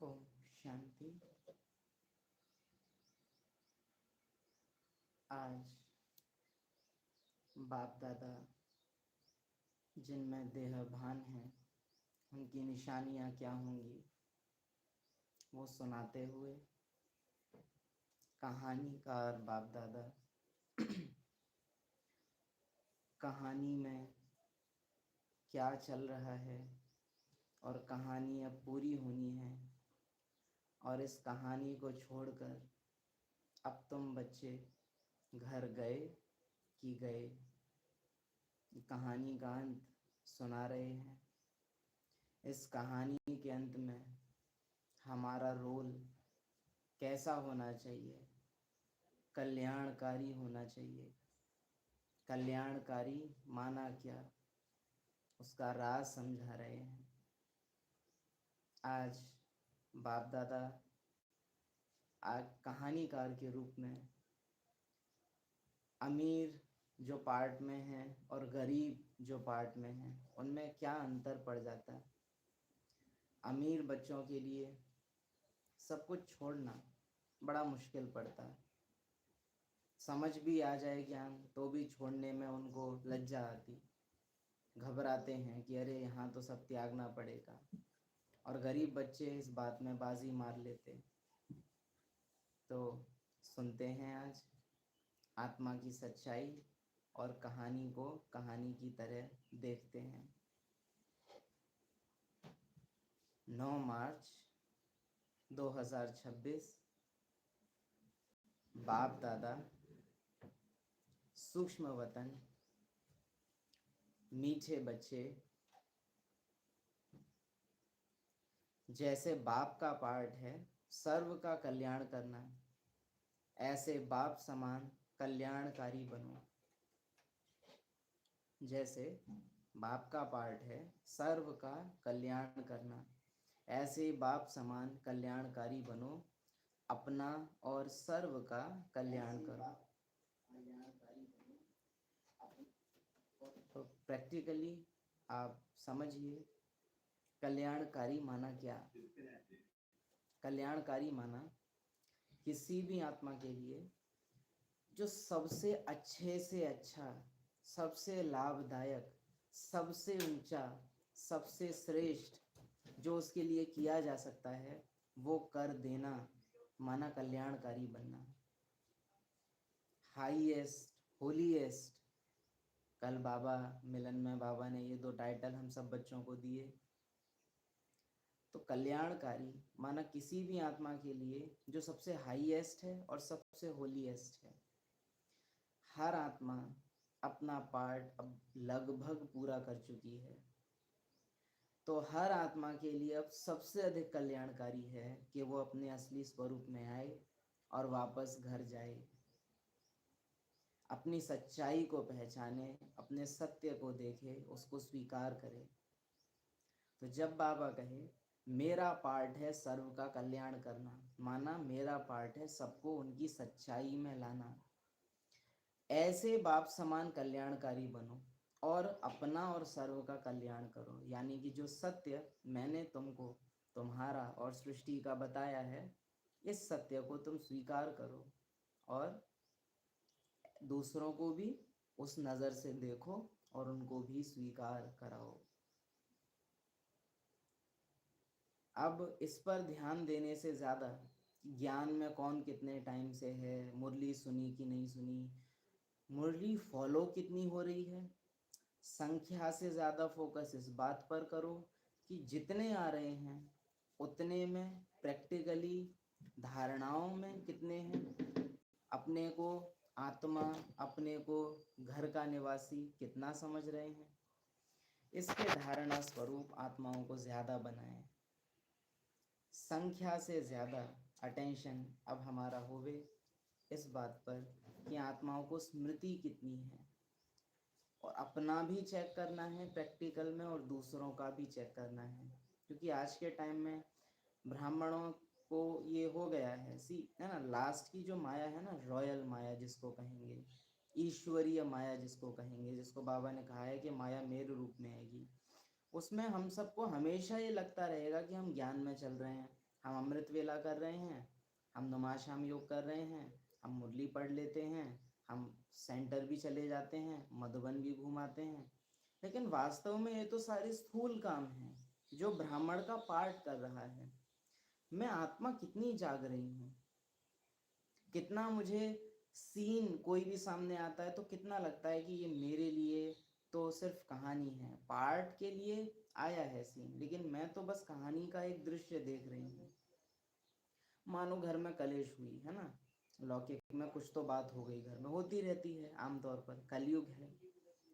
ओम शांति। आज बाप दादा जिनमें देह भान है उनकी निशानियां क्या होंगी वो सुनाते हुए कहानीकार बाप दादा कहानी में क्या चल रहा है और कहानी अब पूरी होनी है और इस कहानी को छोड़कर अब तुम बच्चे घर गए कि गए, कहानी का अंत सुना रहे हैं। इस कहानी के अंत में हमारा रोल कैसा होना चाहिए? कल्याणकारी होना चाहिए। कल्याणकारी माना क्या, उसका राज समझा रहे हैं। आज बाप दादा आज कहानीकार के रूप में अमीर जो पार्ट में है और गरीब जो पार्ट में है उनमें क्या अंतर पड़ जाता है। अमीर बच्चों के लिए सब कुछ छोड़ना बड़ा मुश्किल पड़ता है। समझ भी आ जाए ज्ञान तो भी छोड़ने में उनको लज्जा आती, घबराते हैं कि अरे यहाँ तो सब त्यागना पड़ेगा। और गरीब बच्चे इस बात में बाजी मार लेते। तो सुनते हैं आज आत्मा की सच्चाई और कहानी को कहानी की तरह देखते हैं। 9 मार्च 2026। बाप दादा, सूक्ष्म वतन, मीठे बच्चे, जैसे बाप का पार्ट है सर्व का कल्याण करना, ऐसे बाप समान कल्याणकारी बनो। जैसे बाप का पार्ट है सर्व का कल्याण करना, ऐसे बाप समान कल्याणकारी बनो, अपना और सर्व का कल्याण करो। तो प्रैक्टिकली आप समझिए कल्याणकारी माना क्या। कल्याणकारी माना किसी भी आत्मा के लिए जो सबसे अच्छे से अच्छा, सबसे लाभदायक, सबसे ऊंचा, सबसे श्रेष्ठ जो उसके लिए किया जा सकता है वो कर देना माना कल्याणकारी बनना। हाईएस्ट, होलीएस्ट, कल बाबा मिलन में बाबा ने ये 2 टाइटल हम सब बच्चों को दिए। तो कल्याणकारी माना किसी भी आत्मा के लिए जो सबसे हाईएस्ट है और सबसे होलीएस्ट है। हर आत्मा अपना पार्ट अब लगभग पूरा कर चुकी है, तो हर आत्मा के लिए अब सबसे अधिक कल्याणकारी है कि वो अपने असली स्वरूप में आए और वापस घर जाए, अपनी सच्चाई को पहचाने, अपने सत्य को देखे, उसको स्वीकार करे। तो जब बाबा कहे मेरा पार्ट है सर्व का कल्याण करना, माना मेरा पार्ट है सबको उनकी सच्चाई में लाना। ऐसे बाप समान कल्याणकारी बनो और अपना और सर्व का कल्याण करो। यानी कि जो सत्य मैंने तुमको तुम्हारा और सृष्टि का बताया है, इस सत्य को तुम स्वीकार करो और दूसरों को भी उस नज़र से देखो और उनको भी स्वीकार कराओ। अब इस पर ध्यान देने से ज़्यादा ज्ञान में कौन कितने टाइम से है, मुरली सुनी कि नहीं सुनी, मुरली फॉलो कितनी हो रही है, संख्या से ज़्यादा फोकस इस बात पर करो कि जितने आ रहे हैं उतने में प्रैक्टिकली धारणाओं में कितने हैं, अपने को आत्मा, अपने को घर का निवासी कितना समझ रहे हैं। इसके धारणा स्वरूप आत्माओं को ज़्यादा बनाएं। संख्या से ज़्यादा अटेंशन अब हमारा होवे इस बात पर कि आत्माओं को स्मृति कितनी है, और अपना भी चेक करना है प्रैक्टिकल में और दूसरों का भी चेक करना है। क्योंकि आज के टाइम में ब्राह्मणों को ये हो गया है, है ना, लास्ट की जो माया है ना, रॉयल माया जिसको कहेंगे, ईश्वरीय माया जिसको कहेंगे, जिसको बाबा ने कहा है कि माया मेरे रूप में आएगी, उसमें हम सबको हमेशा ये लगता रहेगा कि हम ज्ञान में चल रहे हैं, हम अमृत वेला कर रहे हैं, हम नमाज शाम योग कर रहे हैं, हम मुरली पढ़ लेते हैं, हम सेंटर भी चले जाते हैं, मधुबन भी घूमाते हैं। लेकिन वास्तव में ये तो सारे स्थूल काम हैं जो ब्राह्मण का पार्ट कर रहा है। मैं आत्मा कितनी जाग रही हूँ, कितना मुझे सीन कोई भी सामने आता है तो कितना लगता है कि ये मेरे लिए तो सिर्फ कहानी है, पार्ट के लिए आया है सीन, लेकिन मैं तो बस कहानी का एक दृश्य देख रही हूँ। मानो घर में कलेश हुई है ना, लौकिक में कुछ तो बात हो गई, घर में होती रहती है आमतौर पर, कलयुग है,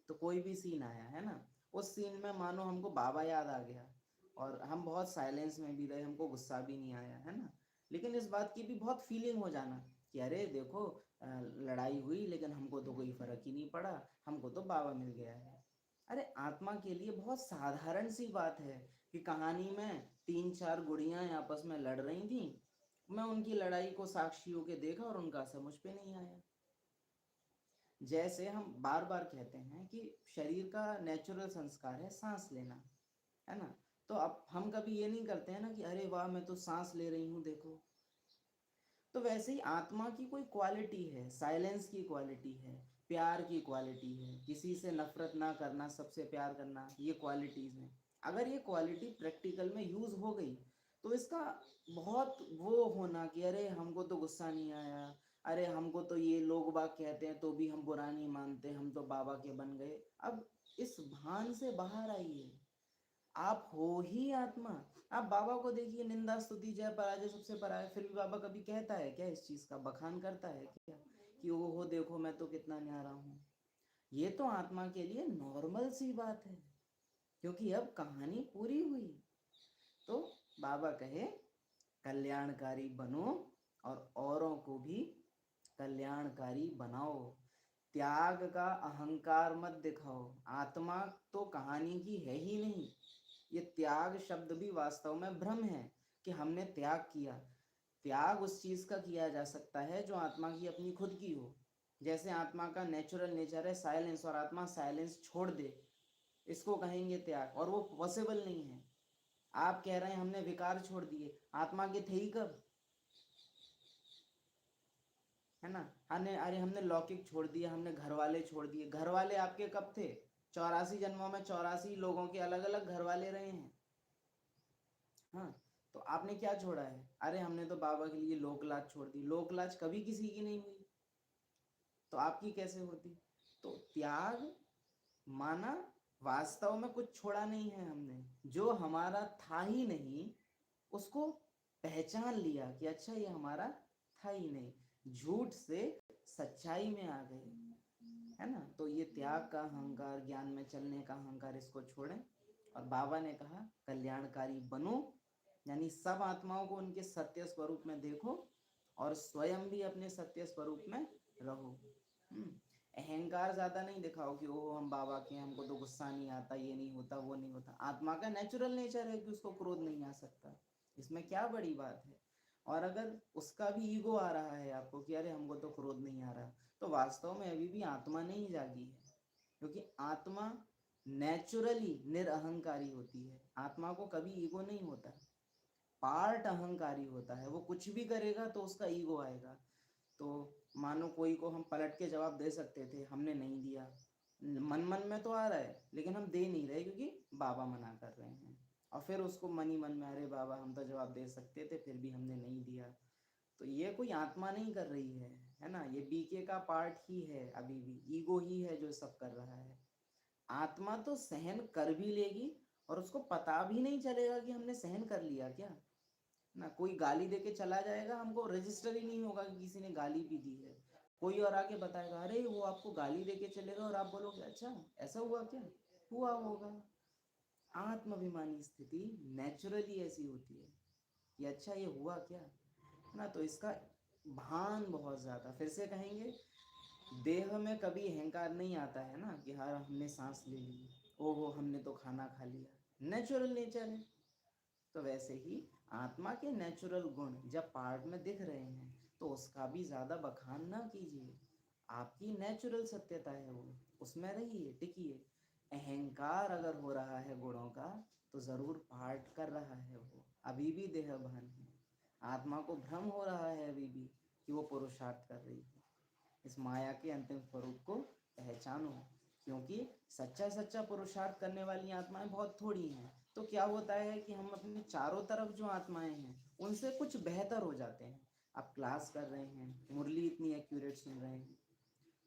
तो कोई भी सीन आया है ना, उस सीन में मानो हमको बाबा याद आ गया और हम बहुत साइलेंस में भी रहे, हमको गुस्सा भी नहीं आया है ना, लेकिन इस बात की भी बहुत फीलिंग हो जाना कि अरे देखो लड़ाई हुई लेकिन हमको तो कोई फर्क ही नहीं पड़ा, हमको तो बाबा मिल गया है। अरे आत्मा के लिए बहुत साधारण सी बात है कि कहानी में 3-4 गुड़ियां आपस में लड़ रही थी, मैं उनकी लड़ाई को साक्षियों के देखा और उनका असर मुझ पे नहीं आया। जैसे हम बार बार कहते हैं कि शरीर का नेचुरल संस्कार है सांस लेना, है ना, तो अब हम कभी ये नहीं करते हैं ना कि अरे वाह मैं तो सांस ले रही हूँ देखो। तो वैसे ही आत्मा की कोई क्वालिटी है, साइलेंस की क्वालिटी है, प्यार की क्वालिटी है, किसी से नफरत ना करना, सबसे प्यार करना, ये क्वालिटीज़ हैं। अगर ये क्वालिटी प्रैक्टिकल में यूज़ हो गई तो इसका बहुत वो होना कि अरे हमको तो गुस्सा नहीं आया, अरे हमको तो ये लोग बाग कहते हैं तो भी हम बुरा नहीं मानते, हम तो बाबा के बन गए। अब इस भान से बाहर आइए, आप हो ही आत्मा, आप बाबा को देखिए, निंदा स्तुति जय पराजय सबसे परा है, फिर भी बाबा कभी कहता है क्या इस चीज का, बखान करता है क्या कि वो हो देखो मैं तो कितना न्यारा हूँ? ये तो आत्मा के लिए नॉर्मल सी बात है, क्योंकि अब कहानी पूरी हुई। तो बाबा कहे कल्याणकारी बनो और औरों को भी कल्याणकारी बनाओ। त्याग का अहंकार मत दिखाओ। आत्मा तो कहानी की है ही नहीं। ये त्याग शब्द भी वास्तव में भ्रम है कि हमने त्याग किया। त्याग उस चीज का किया जा सकता है जो आत्मा की अपनी खुद की हो। जैसे आत्मा का नेचुरल नेचर है साइलेंस, और आत्मा साइलेंस छोड़ दे, इसको कहेंगे त्याग, और वो पॉसिबल नहीं है। आप कह रहे हैं हमने विकार छोड़ दिए, आत्मा के थे ही कब, है ना? हमने लौकिक छोड़ दिया, हमने घर वाले छोड़ दिए। घर वाले आपके कब थे? 84 जन्मों में 84 लोगों के अलग अलग घर वाले रहे हैं। हाँ, तो आपने क्या छोड़ा है? अरे हमने तो बाबा के लिए लोकलाज छोड़ दी। लोकलाज कभी किसी की नहीं हुई, तो आपकी कैसे होती? तो त्याग माना वास्तव में कुछ छोड़ा नहीं है हमने, जो हमारा था ही नहीं उसको पहचान लिया कि अच्छा ये हमारा था ही नहीं। झूठ से सच्चाई में आ गए, है ना? तो ये त्याग का अहंकार, ज्ञान में चलने का अहंकार, इसको छोड़ें। और बाबा ने कहा कल्याणकारी बनो, यानी सब आत्माओं को उनके सत्य स्वरूप में देखो और स्वयं भी अपने सत्य स्वरूप में रहो। अहंकार ज्यादा नहीं दिखाओ कि ओह हम बाबा के, हमको तो गुस्सा नहीं आता, ये नहीं होता, वो नहीं होता। आत्मा का नेचुरल नेचर है कि उसको क्रोध नहीं आ सकता, इसमें क्या बड़ी बात है? और अगर उसका भी ईगो आ रहा है आपको कि अरे हमको तो क्रोध नहीं आ रहा, तो वास्तव में अभी भी आत्मा नहीं जागी है, क्योंकि आत्मा नेचुरली निरअहंकारी होती है। आत्मा को कभी ईगो नहीं होता, पार्ट अहंकारी होता है। वो कुछ भी करेगा तो उसका ईगो आएगा। तो मानो कोई को हम पलट के जवाब दे सकते थे, हमने नहीं दिया। मन मन में तो आ रहा है लेकिन हम दे नहीं रहे क्योंकि बाबा मना कर रहे हैं। और फिर उसको मन ही मन में अरे बाबा हम तो जवाब दे सकते थे फिर भी हमने नहीं दिया। तो ये कोई आत्मा नहीं कर रही है ना? ये बीके का पार्ट ही है, अभी भी ईगो ही है जो सब कर रहा है। आत्मा तो सहन कर भी लेगी और उसको पता भी नहीं चलेगा कि हमने सहन कर लिया क्या ना। कोई गाली देके चला जाएगा, हमको रजिस्टर ही नहीं होगा कि किसी ने गाली भी दी है। कोई और आके बताएगा अरे वो आपको गाली देके चलेगा, और आप बोलोगे अच्छा ऐसा हुआ क्या? हुआ होगा। आत्माभिमानी स्थिति नेचुरली ऐसी होती है कि अच्छा ये हुआ क्या ना। तो इसका भान बहुत ज्यादा, फिर से कहेंगे, देह में कभी अहंकार नहीं आता है ना कि हाँ हमने सांस ले ली, ओहो हमने तो खाना खा लिया, नेचुरल नेचर है। तो वैसे ही आत्मा के नेचुरल गुण जब पार्ट में दिख रहे हैं तो उसका भी ज्यादा बखान ना कीजिए। आपकी नेचुरल सत्यता है वो, उसमें रहिए, टिकिए। अहंकार अगर हो रहा है गुणों का तो जरूर पार्ट कर रहा है वो, अभी भी देहभान है। आत्मा को भ्रम हो रहा है अभी भी कि वो पुरुषार्थ कर रही है। इस माया के अंतिम स्वरूप को पहचानो, क्योंकि सच्चा सच्चा पुरुषार्थ करने वाली आत्माएं बहुत थोड़ी हैं। तो क्या होता है कि हम अपने चारों तरफ जो आत्माएं हैं उनसे कुछ बेहतर हो जाते हैं। आप क्लास कर रहे हैं, मुरली इतनी एक्यूरेट सुन रहे हैं,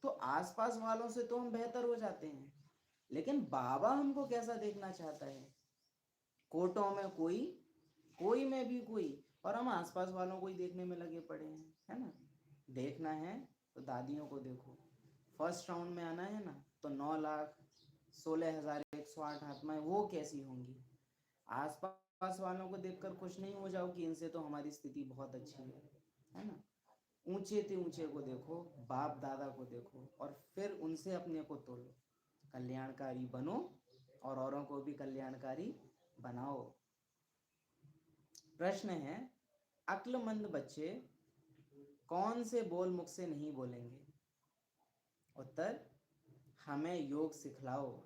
तो आसपास वालों से तो हम बेहतर हो जाते हैं। लेकिन बाबा हमको कैसा देखना चाहता है? कोटों में कोई, कोई में भी कोई, और हम आसपास वालों को ही देखने में लगे पड़े हैं, है ना? देखना है तो दादियों को देखो, फर्स्ट राउंड में आना है ना, तो 9,16,108 आत्माएं वो कैसी होंगी? आसपास वालों को देखकर खुश नहीं हो जाओ कि इनसे तो हमारी स्थिति बहुत अच्छी है ना? ऊंचे से ऊंचे को देखो, बाप दादा को देखो, और फिर उनसे अपने को तोलो। कल्याणकारी बनो और औरों को भी कल्याणकारी बनाओ। प्रश्न है, अक्लमंद बच्चे कौन से बोल मुख से नहीं बोलेंगे? उत्तर, हमें योग सिखलाओ।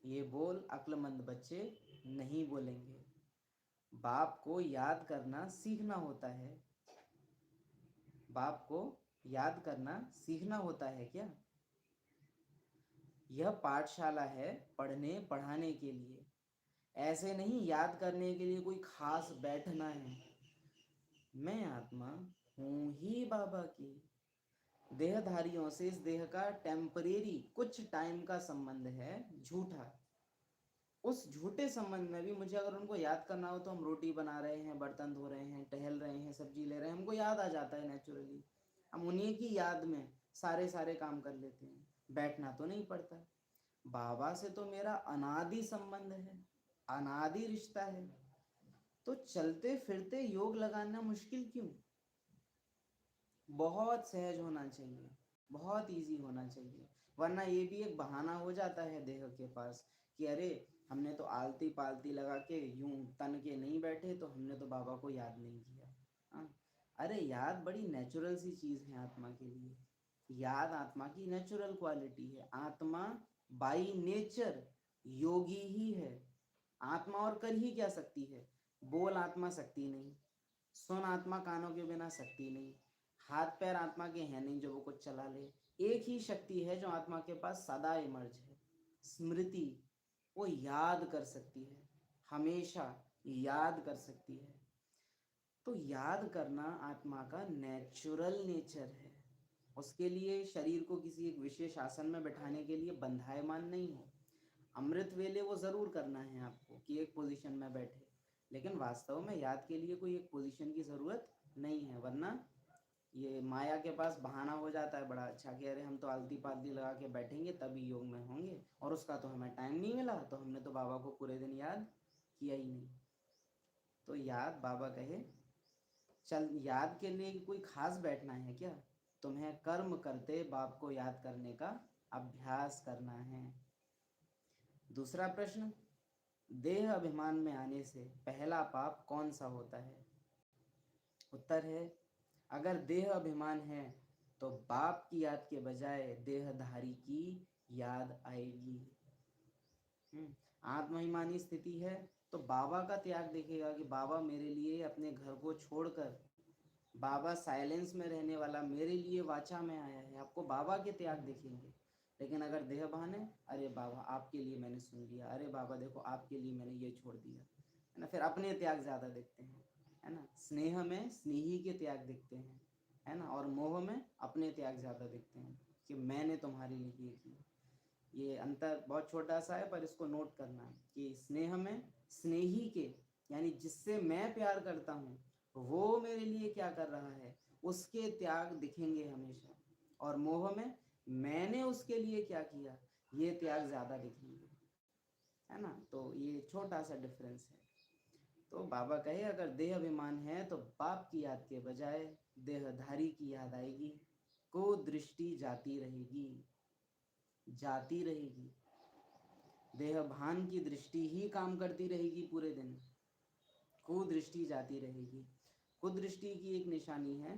ये बोल अक्लमंद बच्चे नहीं बोलेंगे। बाप को याद करना सीखना होता है। बाप को याद करना सीखना होता है क्या? यह पाठशाला है पढ़ने पढ़ाने के लिए, ऐसे नहीं याद करने के लिए कोई खास बैठना है। मैं आत्मा हूँ ही बाबा की। देहधारियों से इस देह का टेम्परेरी कुछ टाइम का संबंध है, झूठा। उस झूठे संबंध में भी मुझे अगर उनको याद करना हो तो हम रोटी बना रहे हैं, बर्तन धो रहे हैं, टहल रहे हैं, सब्जी ले रहे हैं, हमको याद आ जाता है नेचुरली। हम उन्हीं की याद में सारे काम कर लेते हैं, बैठना तो नहीं पड़ता। बाबा से तो मेरा अनादि संबंध है, अनादि रिश्ता है, तो चलते फिरते योग लगाना मुश्किल क्यों? बहुत सहज होना चाहिए, बहुत इजी होना चाहिए। वरना ये भी एक बहाना हो जाता है देह के पास कि अरे हमने तो आलती पालती लगा के यूं तन के नहीं बैठे, तो हमने तो बाबा को याद नहीं किया। हाँ, अरे याद बड़ी नेचुरल सी चीज है आत्मा के लिए। याद आत्मा की नेचुरल क्वालिटी है। आत्मा बाई नेचर योगी ही है। आत्मा और कर ही क्या सकती है? बोल आत्मा सकती नहीं, सुन आत्मा कानों के बिना सकती नहीं, हाथ पैर आत्मा के हैं नहीं जो वो कुछ चला ले। एक ही शक्ति है जो आत्मा के पास सदा इमर्ज है, स्मृति। वो याद कर सकती है, हमेशा याद कर सकती है। तो याद करना आत्मा का नेचुरल नेचर है। उसके लिए शरीर को किसी एक विशेष आसन में बैठाने के लिए बंधायमान नहीं है। अमृत वेले वो जरूर करना है आपको कि एक पोजीशन में बैठे, लेकिन वास्तव में याद के लिए कोई एक पोजीशन की जरूरत नहीं है। वरना ये माया के पास बहाना हो जाता है बड़ा अच्छा कि अरे हम तो आलती पालती लगा के बैठेंगे तभी योग में होंगे, और उसका तो हमें टाइम नहीं मिला, तो हमने तो बाबा को पूरे दिन याद किया ही नहीं। तो याद बाबा कहे चल, याद के लिए कोई खास बैठना है क्या? तुम्हें कर्म करते बाप को याद करने का अभ्यास करना है। दूसरा प्रश्न, देह अभिमान में आने से पहला पाप कौन सा होता है? उत्तर है, अगर देह अभिमान है तो बाप की याद के बजाय देहधारी की याद आएगी। आत्माभिमानी स्थिति है तो बाबा का त्याग देखेगा कि बाबा मेरे लिए अपने घर को छोड़कर, बाबा साइलेंस में रहने वाला मेरे लिए वाचा में आया है, आपको बाबा के त्याग दिखेंगे। लेकिन अगर देह भान है, अरे बाबा आपके लिए मैंने सुन लिया, अरे बाबा देखो आपके लिए मैंने ये छोड़ दिया, है ना, फिर अपने त्याग ज्यादा दिखते हैं, है ना। स्नेह में स्नेही के त्याग दिखते हैं, है ना, और मोह में अपने त्याग ज्यादा दिखते हैं कि मैंने तुम्हारे लिए ये किया। ये अंतर बहुत छोटा सा है, पर इसको नोट करना है कि स्नेह में स्नेही के, यानी जिससे मैं प्यार करता हूँ वो मेरे लिए क्या कर रहा है, उसके त्याग दिखेंगे हमेशा। और मोह में मैंने उसके लिए क्या किया, ये त्याग ज्यादा दिखेंगे, है ना। तो ये छोटा सा डिफरेंस है। तो बाबा कहे अगर देह अभिमान है तो बाप की याद के बजाय देहधारी की याद आएगी, को दृष्टि जाती रहेगी, जाती रहेगी। देह भान की दृष्टि ही काम करती रहेगी पूरे दिन, कुदृष्टि जाती रहेगी। कुदृष्टि की एक निशानी है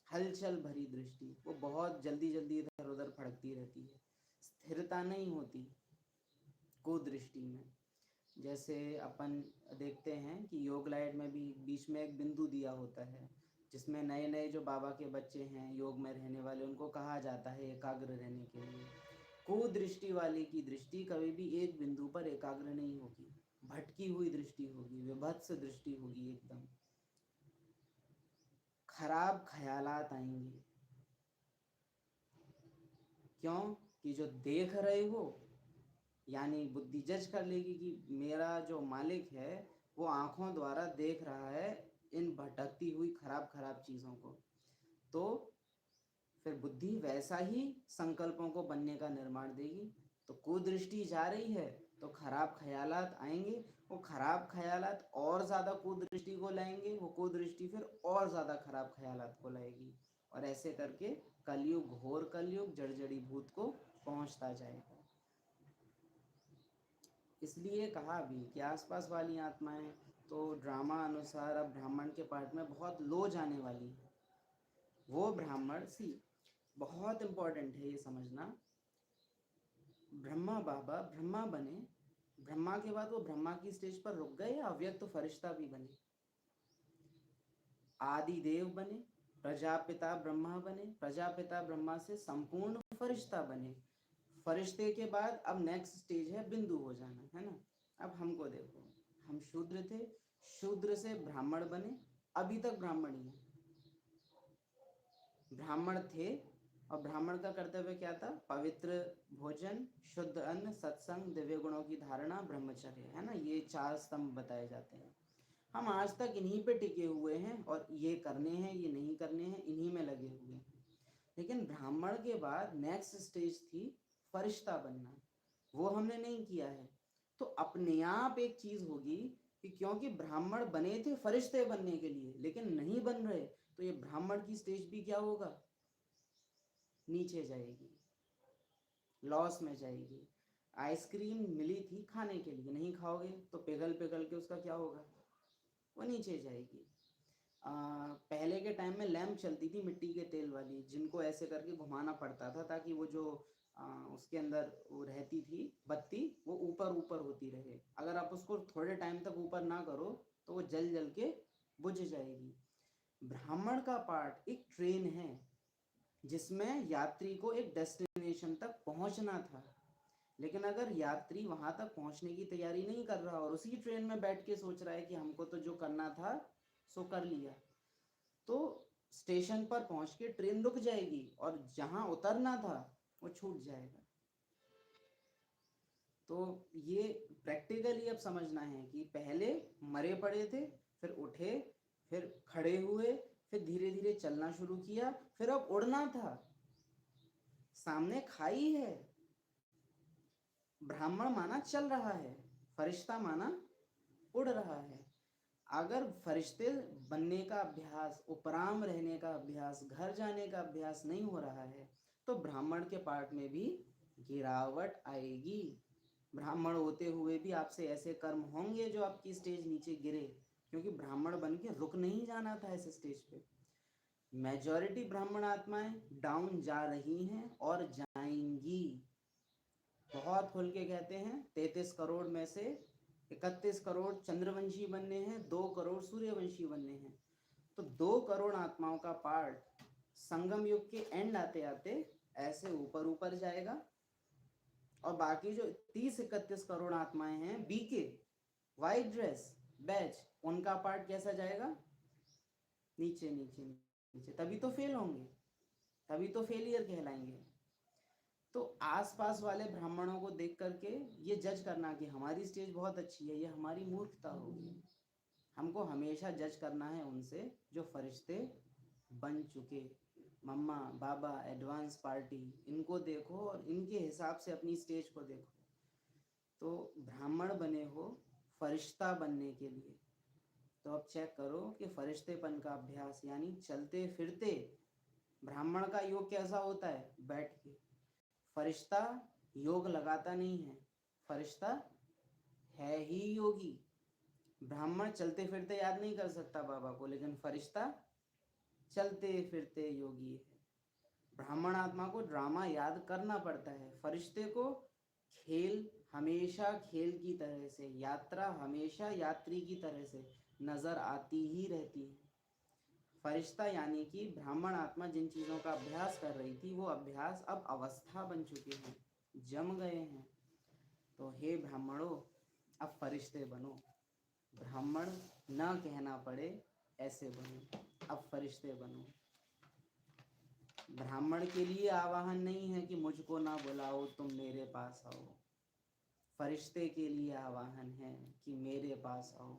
हलचल भरी दृष्टि, वो बहुत जल्दी जल्दी इधर उधर फड़कती रहती है, स्थिरता नहीं होती कुदृष्टि में। जैसे अपन देखते हैं कि योग लाइट में भी बीच में एक बिंदु दिया होता है, जिसमें नए नए जो बाबा के बच्चे हैं योग में रहने वाले, उनको कहा जाता है एकाग्र रहने के लिए। कुदृष्टि वाले की दृष्टि कभी भी एक बिंदु पर एकाग्र नहीं होगी, भटकी हुई दृष्टि होगी, विभत्स दृष्टि होगी, एकदम खराब ख्यालात आएंगे। क्यों? कि जो देख रहे हो, यानी बुद्धि जज कर लेगी कि मेरा जो मालिक है वो आंखों द्वारा देख रहा है इन भटकती हुई खराब खराब चीजों को। तो फिर बुद्धि वैसा ही संकल्पों को बनने का निर्माण देगी। तो कुदृष्टि जा रही है तो खराब ख्यालात आएंगे, वो खराब ख्यालात और ज्यादा कुदृष्टि को लाएंगे, वो कुदृष्टि फिर और ज्यादा खराब ख्यालात को लाएगी, और ऐसे करके कलयुग, घोर कलयुग जड़जड़ी भूत को पहुंचता जाएगा। इसलिए कहा भी कि आसपास वाली आत्माएं तो ड्रामा अनुसार अब ब्राह्मण के पार्ट में बहुत लो जाने वाली है। वो ब्राह्मण सी बहुत इंपॉर्टेंट है ये समझना, ब्रह्मा बाबा ब्रह्मा बने, ब्रह्मा के बाद वो ब्रह्मा की स्टेज पर रुक गए या अव्यक्त तो फरिश्ता भी बने, आदि देव बने, प्रजापिता ब्रह्मा बने, प्रजापिता ब्रह्मा से संपूर्ण फरिश्ता बने। फरिश्ते के बाद अब नेक्स्ट स्टेज है बिंदु हो जाना, है ना। अब हमको देखो, हम शूद्र थे, शूद्र से ब्राह्मण बने, अभी तक ब्राह्मण ही है, ब्राह्मण थे और ब्राह्मण का कर्तव्य क्या था? पवित्र भोजन, शुद्ध अन्न, सत्संग, दिव्य गुणों की धारणा, ब्रह्मचर्य, है ना, ये 4 स्तंभ बताए जाते हैं। हम आज तक इन्हीं पे टिके हुए हैं और ये करने हैं, ये नहीं करने हैं, इन्हीं में लगे हुए हैं। लेकिन ब्राह्मण के बाद नेक्स्ट स्टेज थी फरिश्ता बनना, वो हमने नहीं किया है। तो अपने आप एक चीज होगी कि क्योंकि ब्राह्मण बने थे फरिश्ते बनने के लिए लेकिन नहीं बन रहे, तो ये ब्राह्मण की स्टेज भी क्या होगा? नीचे जाएगी, लॉस में जाएगी। आइसक्रीम मिली थी खाने के लिए, नहीं खाओगे तो पिघल पिघल के उसका क्या होगा? वो नीचे जाएगी। पहले के टाइम में लैंप चलती थी मिट्टी के तेल वाली, जिनको ऐसे करके घुमाना पड़ता था ताकि वो जो उसके अंदर वो रहती थी बत्ती, वो ऊपर ऊपर होती रहे। अगर आप उसको थोड़े टाइम तक ऊपर ना करो तो वो जल जल के बुझ जाएगी। ब्राह्मण का पार्ट एक ट्रेन है जिसमें यात्री को एक डेस्टिनेशन तक पहुंचना था, लेकिन अगर यात्री वहां तक पहुंचने की तैयारी नहीं कर रहा और उसी ट्रेन में बैठ के सोच रहा है कि हमको तो जो करना था सो कर लिया, तो स्टेशन पर पहुंच के ट्रेन रुक जाएगी और जहां उतरना था वो छूट जाएगा। तो ये प्रैक्टिकली अब समझना है कि पहले मरे पड़े थे, फिर उठे, फिर खड़े हुए, फिर धीरे धीरे चलना शुरू किया, फिर अब उड़ना था। सामने खाई है, ब्राह्मण माना चल रहा है, फरिश्ता माना उड़ रहा है। अगर फरिश्ते बनने का अभ्यास, उपराम रहने का अभ्यास, घर जाने का अभ्यास नहीं हो रहा है तो ब्राह्मण के पार्ट में भी गिरावट आएगी। ब्राह्मण होते हुए भी आपसे ऐसे कर्म होंगे जो आपकी स्टेज नीचे गिरे, क्योंकि ब्राह्मण बन के रुक नहीं जाना था ऐसे स्टेज पे। मेजॉरिटी ब्राह्मण आत्माएं डाउन जा रही हैं और जाएंगी। बहुत खुल के कहते हैं 33 करोड़ में से 31 करोड़ चंद्रवंशी बनने हैं, 2 करोड़ सूर्यवंशी बनने हैं। तो 2 करोड़ आत्माओं का पार्ट संगम युग के एंड आते आते ऐसे ऊपर ऊपर जाएगा, और बाकी जो 30-31 करोड़ आत्माएं हैं बीके वाइट ड्रेस बैच, उनका पार्ट कैसा जाएगा? नीचे नीचे नीचे। तभी तो फेल होंगे, तभी तो फेलियर कहलाएंगे। तो आसपास वाले ब्राह्मणों को देख करके ये जज करना कि हमारी स्टेज बहुत अच्छी है, ये हमारी मूर्खता होगी। हमको हमेशा जज करना है उनसे जो फरिश्ते बन चुके, मम्मा बाबा एडवांस पार्टी, इनको देखो और इनके हिसाब से अपनी स्टेज को देखो। तो ब्राह्मण बने हो फरिश्ता बनने के लिए, तो अब चेक करो कि फरिश्तेपन का अभ्यास यानी चलते फिरते। ब्राह्मण का योग कैसा होता है? बैठ के। फरिश्ता योग लगाता नहीं है, फरिश्ता है ही योगी। ब्राह्मण चलते फिरते याद नहीं कर सकता बाबा को, लेकिन फरिश्ता चलते फिरते योगी है। ब्राह्मण आत्मा को ड्रामा याद करना पड़ता है, फरिश्ते को खेल हमेशा खेल की तरह से, यात्रा हमेशा यात्री की तरह से नजर आती ही रहती है। फरिश्ता यानी कि ब्राह्मण आत्मा जिन चीजों का अभ्यास कर रही थी वो अभ्यास अब अवस्था बन चुके हैं, जम गए हैं। तो हे ब्राह्मणों, अब फरिश्ते बनो, ब्राह्मण ना कहना पड़े ऐसे बनो, अब फरिश्ते बनो। ब्राह्मण के लिए आवाहन नहीं है कि मुझको ना बुलाओ तुम मेरे पास आओ, फरिश्ते के लिए आवाहन है कि मेरे पास आओ।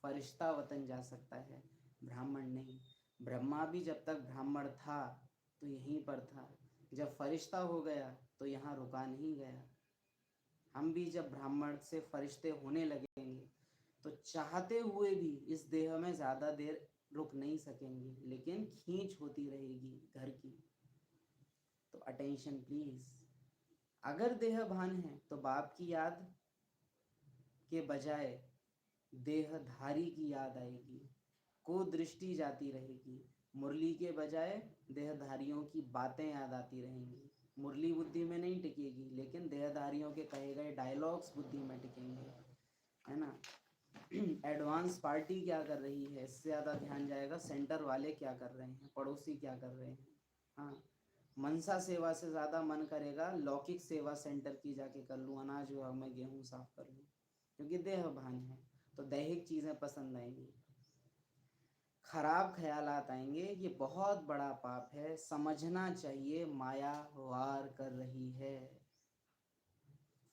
फरिश्ता वतन जा सकता है, ब्राह्मण नहीं। ब्रह्मा भी जब तक ब्राह्मण था तो यहीं पर था, जब फरिश्ता हो गया तो यहाँ रुका नहीं गया। हम भी जब ब्राह्मण से फरिश्ते होने लगेंगे तो चाहते हुए भी इस देह में ज़्यादा देर रुक नहीं सकेंगे, लेकिन खींच होती रहेगी घर की। तो अटेंशन प्लीज। अगर देह भान है तो बाप की याद के बजाय देहधारी की याद आएगी, को दृष्टि जाती रहेगी। मुरली के बजाय देहधारियों की बातें याद आती रहेंगी। मुरली बुद्धि में नहीं टिकेगी, लेकिन देहधारियों के कहे गए डायलॉग्स बुद्धि में टिकेंगे, है ना। एडवांस पार्टी क्या कर रही है, इससे ज़्यादा ध्यान जाएगा सेंटर वाले क्या कर रहे हैं, पड़ोसी क्या कर रहे हैं। हाँ, मनसा सेवा से ज़्यादा मन करेगा लौकिक सेवा सेंटर की जाके कर लूँ, अनाज विभाग में गेहूँ साफ कर लूँ, क्योंकि देह भान है तो दैहिक चीज़ें पसंद आएंगी। खराब ख्यालात आएंगे, ये बहुत बड़ा पाप है, समझना चाहिए माया वार कर रही है,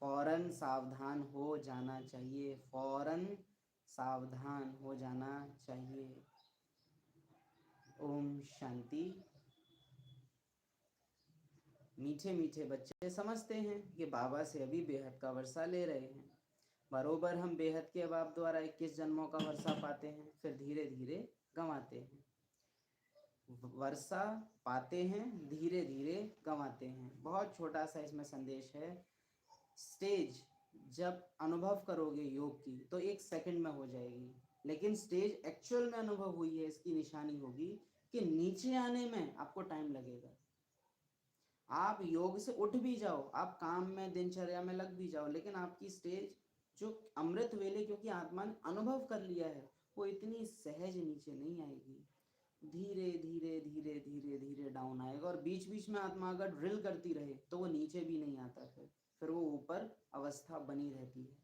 फौरन सावधान हो जाना चाहिए, फौरन सावधान हो जाना चाहिए। ओम शांति। मीठे मीठे बच्चे समझते हैं कि बाबा से अभी बेहद का वर्षा ले रहे हैं। बरोबर हम बेहद के बाप द्वारा 21 जन्मों का वर्षा पाते हैं, फिर धीरे धीरे गंवाते हैं। वर्षा पाते हैं, धीरे धीरे गंवाते हैं। बहुत छोटा सा इसमें संदेश है। स्टेज जब अनुभव करोगे योग की तो 1 सेकंड में हो जाएगी, लेकिन स्टेज एक्चुअल में अनुभव हुई है इसकी निशानी होगी कि नीचे आने में आपको टाइम लगेगा। आप योग से उठ भी जाओ, आप काम में दिनचर्या में लग भी जाओ, लेकिन आपकी स्टेज जो अमृत वेले क्योंकि आत्मा ने अनुभव कर लिया है वो इतनी सहज नीचे नहीं आएगी। धीरे धीरे धीरे धीरे धीरे डाउन आएगा, और बीच बीच में आत्मा अगर ड्रिल करती रहे तो वो नीचे भी नहीं आता, फिर वो ऊपर अवस्था बनी रहती है।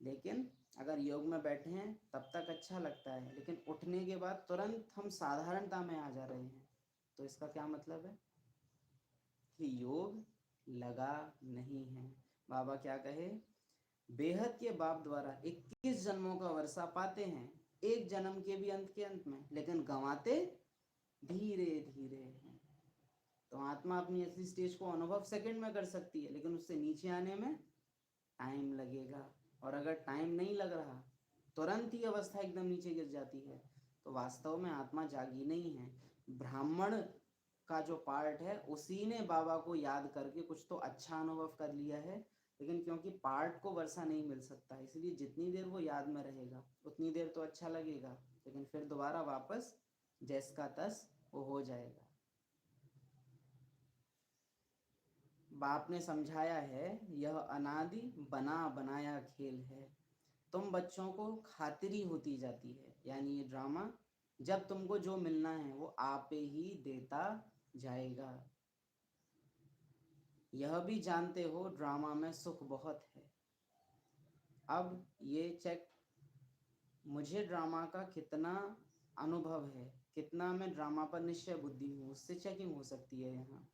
लेकिन अगर योग में बैठे हैं तब तक अच्छा लगता है, लेकिन उठने के बाद तुरंत हम साधारणता में आ जा रहे हैं, तो इसका क्या मतलब है कि योग लगा नहीं है। बाबा क्या कहे, बेहद के बाप द्वारा 21 जन्मों का वर्षा पाते हैं, एक जन्म के भी अंत के अंत में, लेकिन गंवाते धीरे धीरे हैं। तो आत्मा अपनी असली स्टेज को अनुभव सेकंड में कर सकती है, लेकिन उससे नीचे आने में टाइम लगेगा। और अगर टाइम नहीं लग रहा, तुरंत ही अवस्था एकदम नीचे गिर जाती है, तो वास्तव में आत्मा जागी नहीं है। ब्राह्मण का जो पार्ट है उसी ने बाबा को याद करके कुछ तो अच्छा अनुभव कर लिया है, लेकिन क्योंकि पार्ट को वर्षा नहीं मिल सकता, इसलिए जितनी देर वो याद में रहेगा उतनी देर तो अच्छा लगेगा, लेकिन फिर दोबारा वापस जैस का तस वो हो जाएगा। बाप ने समझाया है, यह अनादि बना बनाया खेल है। तुम बच्चों को खातिरी होती जाती है, यानी ये ड्रामा जब तुमको जो मिलना है वो आप ही देता जाएगा। यह भी जानते हो ड्रामा में सुख बहुत है। अब ये चेक, मुझे ड्रामा का कितना अनुभव है, कितना मैं ड्रामा पर निश्चय बुद्धि हूँ, उससे चेकिंग हो सकती है यहाँ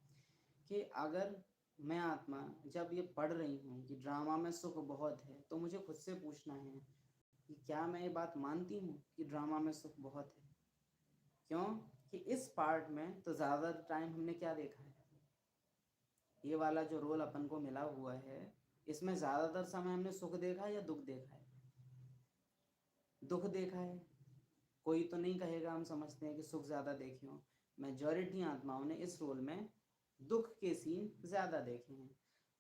कि अगर मैं आत्मा जब ये पढ़ रही हूँ कि ड्रामा में सुख बहुत है, तो मुझे खुद से पूछना है कि क्या मैं ये बात मानती हूँ कि ड्रामा में सुख बहुत है। क्यों कि इस पार्ट में तो ज़्यादा टाइम हमने क्या देखा है, ये वाला जो रोल अपन को मिला हुआ है इसमें ज़्यादातर समय हमने सुख देखा है या दुख देखा है? दुख देखा है। कोई तो नहीं कहेगा, हम समझते हैं कि सुख ज़्यादा देखे हों। मेजॉरिटी आत्माओं ने इस रोल में दुख के सीन ज़्यादा देखे हैं।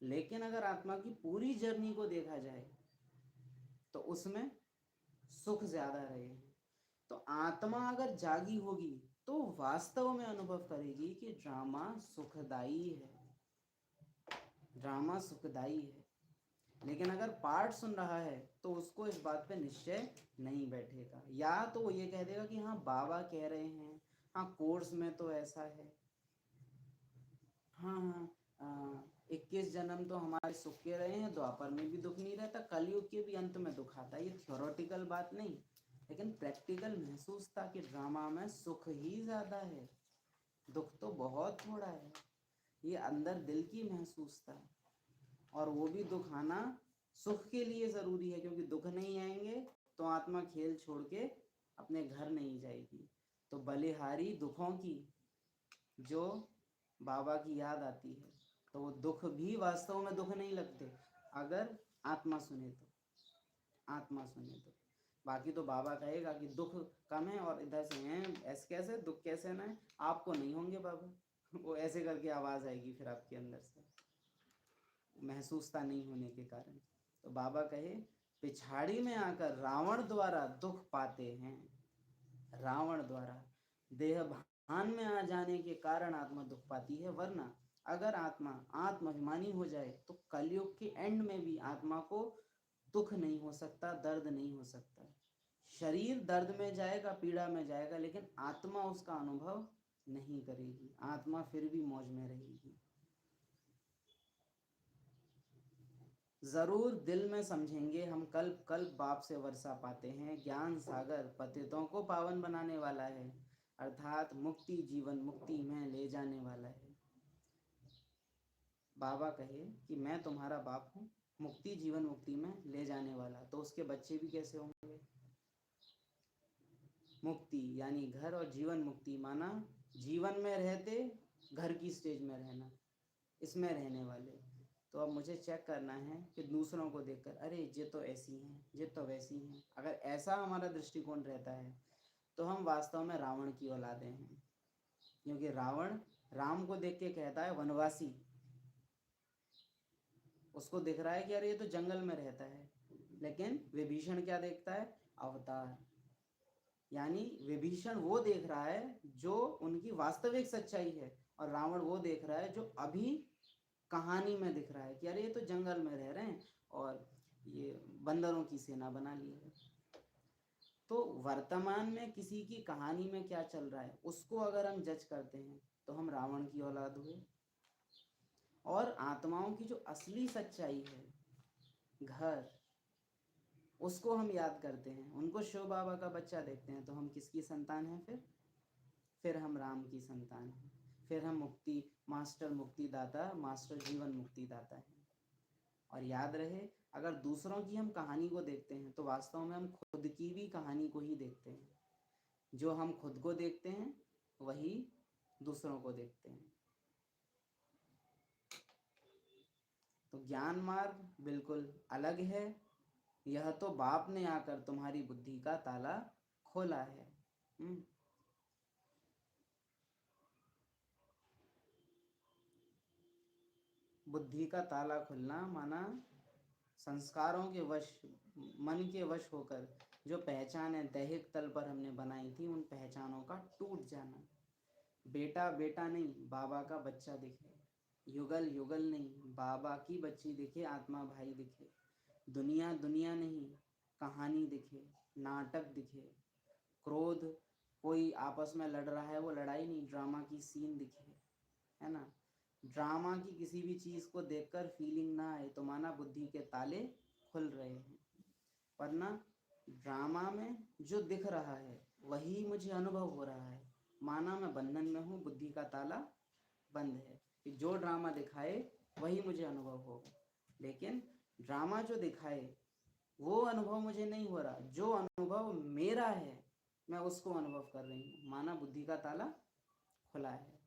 लेकिन अगर आत्मा की पूरी जर्नी को देखा जाए तो उसमें सुख ज़्यादा रहे हैं। तो आत्मा अगर जागी होगी तो वास्तव में अनुभव करेगी कि ड्रामा सुखदाई है, ड्रामा सुखदाई है। लेकिन अगर पार्ट सुन रहा है तो उसको इस बात पे निश्चय नहीं बैठेगा, या तो वो ये कह देगा कि हाँ बाबा कह रहे हैं, हाँ कोर्स में तो ऐसा है, हाँ हाँ 21 जन्म तो हमारे सुख के रहे हैं, द्वापर में भी दुख नहीं रहता, कलयुग के भी अंत में दुख आता है। ये थ्योरेटिकल बात नहीं, लेकिन प्रैक्टिकल महसूस था कि ड्रामा में सुख ही ज़्यादा है, दुख तो बहुत थोड़ा है। ये अंदर दिल की महसूस था, और वो भी दुख आना सुख के लिए ज़रूरी है, क्योंकि दुख नहीं आएंगे तो आत्मा खेल छोड़ के अपने घर नहीं जाएगी। तो बलिहारी दुखों की जो बाबा की याद आती है, तो वो दुख भी वास्तव में दुख नहीं लगते अगर आत्मा सुने तो, आत्मा सुने तो। बाकी तो बाबा कहेगा कि दुख कम है और इधर से हैं, ऐसे कैसे दुख कैसे ना है, आपको नहीं होंगे बाबा वो ऐसे करके आवाज़ आएगी फिर आपके अंदर से, महसूसता नहीं होने के कारण। तो बाबा कहे, पिछाड़ी में आकर रावण द्वारा दुख पाते हैं, रावण द्वारा देह भान में आ जाने के कारण आत्मा दुख पाती है, वरना अगर आत्मा आत्माभिमानी हो जाए तो कलयुग के एंड में भी आत्मा को दुख नहीं हो सकता, दर्द नहीं हो सकता। शरीर दर्द में जाएगा, पीड़ा में जाएगा, लेकिन आत्मा उसका अनुभव नहीं करेगी, आत्मा फिर भी मौज में रहेगी। जरूर दिल में समझेंगे हम, कल्प कल्प बाप से वर्षा पाते हैं। ज्ञान सागर पतितों को पावन बनाने वाला है, अर्थात मुक्ति जीवन मुक्ति में ले जाने वाला है। बाबा कहे कि मैं तुम्हारा बाप हूँ, मुक्ति जीवन मुक्ति में ले जाने वाला, तो उसके बच्चे भी कैसे होंगे? मुक्ति यानी घर, और जीवन मुक्ति माना जीवन में रहते घर की स्टेज में रहना, इसमें रहने वाले। तो अब मुझे चेक करना है कि दूसरों को देखकर, अरे ये तो ऐसी हैं, ये तो वैसी हैं। अगर ऐसा हमारा दृष्टिकोण रहता है तो हम वास्तव में रावण की औलादे हैं। क्योंकि रावण राम को देख के कहता है वनवासी, उसको दिख रहा है कि अरे ये तो जंगल में रहता है। लेकिन विभीषण क्या देखता है? अवतार। यानी विभीषण वो देख रहा है जो उनकी वास्तविक सच्चाई है, और रावण वो देख रहा है जो अभी कहानी में दिख रहा है कि अरे ये तो जंगल में रह रहे हैं और ये बंदरों की सेना बना ली है। तो वर्तमान में किसी की कहानी में क्या चल रहा है उसको अगर हम जज करते हैं तो हम रावण की औलाद हुए। और आत्माओं की जो असली सच्चाई है, घर, उसको हम याद करते हैं, उनको शिव बाबा का बच्चा देखते हैं, तो हम किसकी संतान हैं? फिर हम राम की संतान हैं। फिर हम मुक्ति मास्टर मुक्तिदाता, मास्टर जीवन मुक्तिदाता हैं। और याद रहे, अगर दूसरों की हम कहानी को देखते हैं तो वास्तव में हम खुद की भी कहानी को ही देखते हैं। जो हम खुद को देखते हैं वही दूसरों को देखते हैं। तो ज्ञान मार्ग बिल्कुल अलग है। यह तो बाप ने आकर तुम्हारी बुद्धि का ताला खोला है। बुद्धि का ताला खुलना माना संस्कारों के वश, मन के वश होकर जो पहचानें दैहिक तल पर हमने बनाई थी, उन पहचानों का टूट जाना। बेटा बेटा नहीं, बाबा का बच्चा दिखे। युगल युगल नहीं, बाबा की बच्ची दिखे, आत्मा भाई दिखे। दुनिया दुनिया नहीं, कहानी दिखे, नाटक दिखे। क्रोध, कोई आपस में लड़ रहा है, वो लड़ाई नहीं, ड्रामा की सीन दिखे, है ना। ड्रामा की किसी भी चीज़ को देखकर फीलिंग ना आए तो माना बुद्धि के ताले खुल रहे हैं। वरना ड्रामा में जो दिख रहा है वही मुझे अनुभव हो रहा है, माना मैं बंधन में हूँ, बुद्धि का ताला बंद है कि जो ड्रामा दिखाए वही मुझे अनुभव होगा। लेकिन ड्रामा जो दिखाए वो अनुभव मुझे नहीं हो रहा, जो अनुभव मेरा है मैं उसको अनुभव कर रही हूँ, माना बुद्धि का ताला खुला है,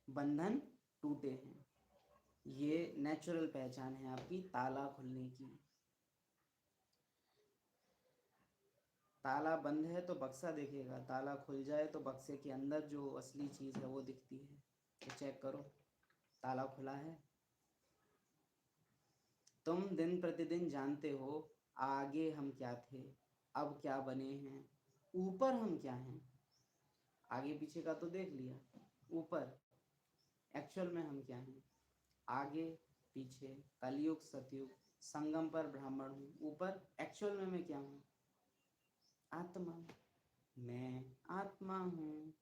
बंधन टूटे हैं। ये नेचुरल पहचान है आपकी ताला खुलने की। ताला बंद है तो बक्सा दिखेगा, ताला खुल जाए तो बक्से के अंदर जो असली चीज़ है वो दिखती है। तो चेक करो, ताला खुला है। तुम दिन प्रतिदिन जानते हो आगे हम क्या थे, अब क्या बने हैं, ऊपर हम क्या हैं। आगे पीछे का तो देख लिया, ऊपर एक्चुअल में हम क्या हैं। आगे पीछे, कलयुग सतयुग, संगम पर ब्राह्मण हूँ। ऊपर एक्चुअल में मैं क्या हूँ? आत्मा। मैं आत्मा हूँ।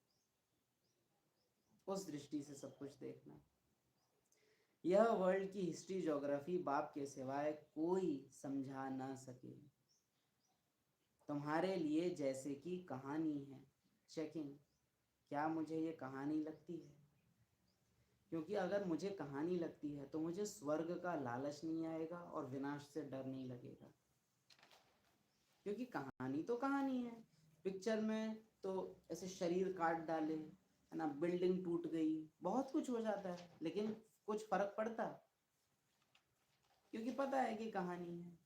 उस दृष्टि से सब कुछ देखना। यह वर्ल्ड की हिस्ट्री ज्योग्राफी बाप के सिवाय कोई समझा ना सके। तुम्हारे लिए जैसे कि कहानी है। चेकिंग, क्या मुझे ये कहानी लगती है? क्योंकि अगर मुझे कहानी लगती है तो मुझे स्वर्ग का लालच नहीं आएगा और विनाश से डर नहीं लगेगा। क्योंकि कहानी तो कहानी है। पिक्चर में तो ऐसे शरीर काट डाले, है ना, बिल्डिंग टूट गई, बहुत कुछ हो जाता है, लेकिन कुछ फर्क पड़ता, क्योंकि पता है कि कहानी है।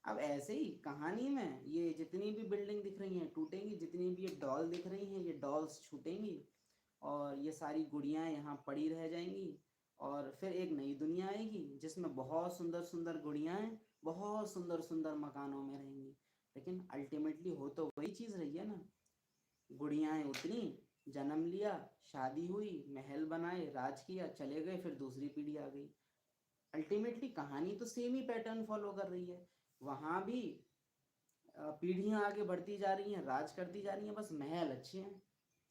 अब ऐसे ही कहानी में ये जितनी भी बिल्डिंग दिख रही हैं टूटेंगी, जितनी भी ये डॉल दिख रही हैं ये डॉल्स छूटेंगी, और ये सारी गुड़ियाँ यहाँ पड़ी रह जाएंगी, और फिर एक नई दुनिया आएगी जिसमें बहुत सुंदर सुंदर गुड़ियाँ बहुत सुंदर सुंदर मकानों में रहेंगी। लेकिन अल्टीमेटली हो तो वही चीज़ रही है ना। गुड़ियाँ उतनी, जन्म लिया, शादी हुई, महल बनाए, राज किया, चले गए, फिर दूसरी पीढ़ी आ गई। अल्टीमेटली कहानी तो सेम ही पैटर्न फॉलो कर रही है। वहाँ भी पीढ़ियाँ आगे बढ़ती जा रही हैं, राज करती जा रही हैं, बस महल अच्छे हैं,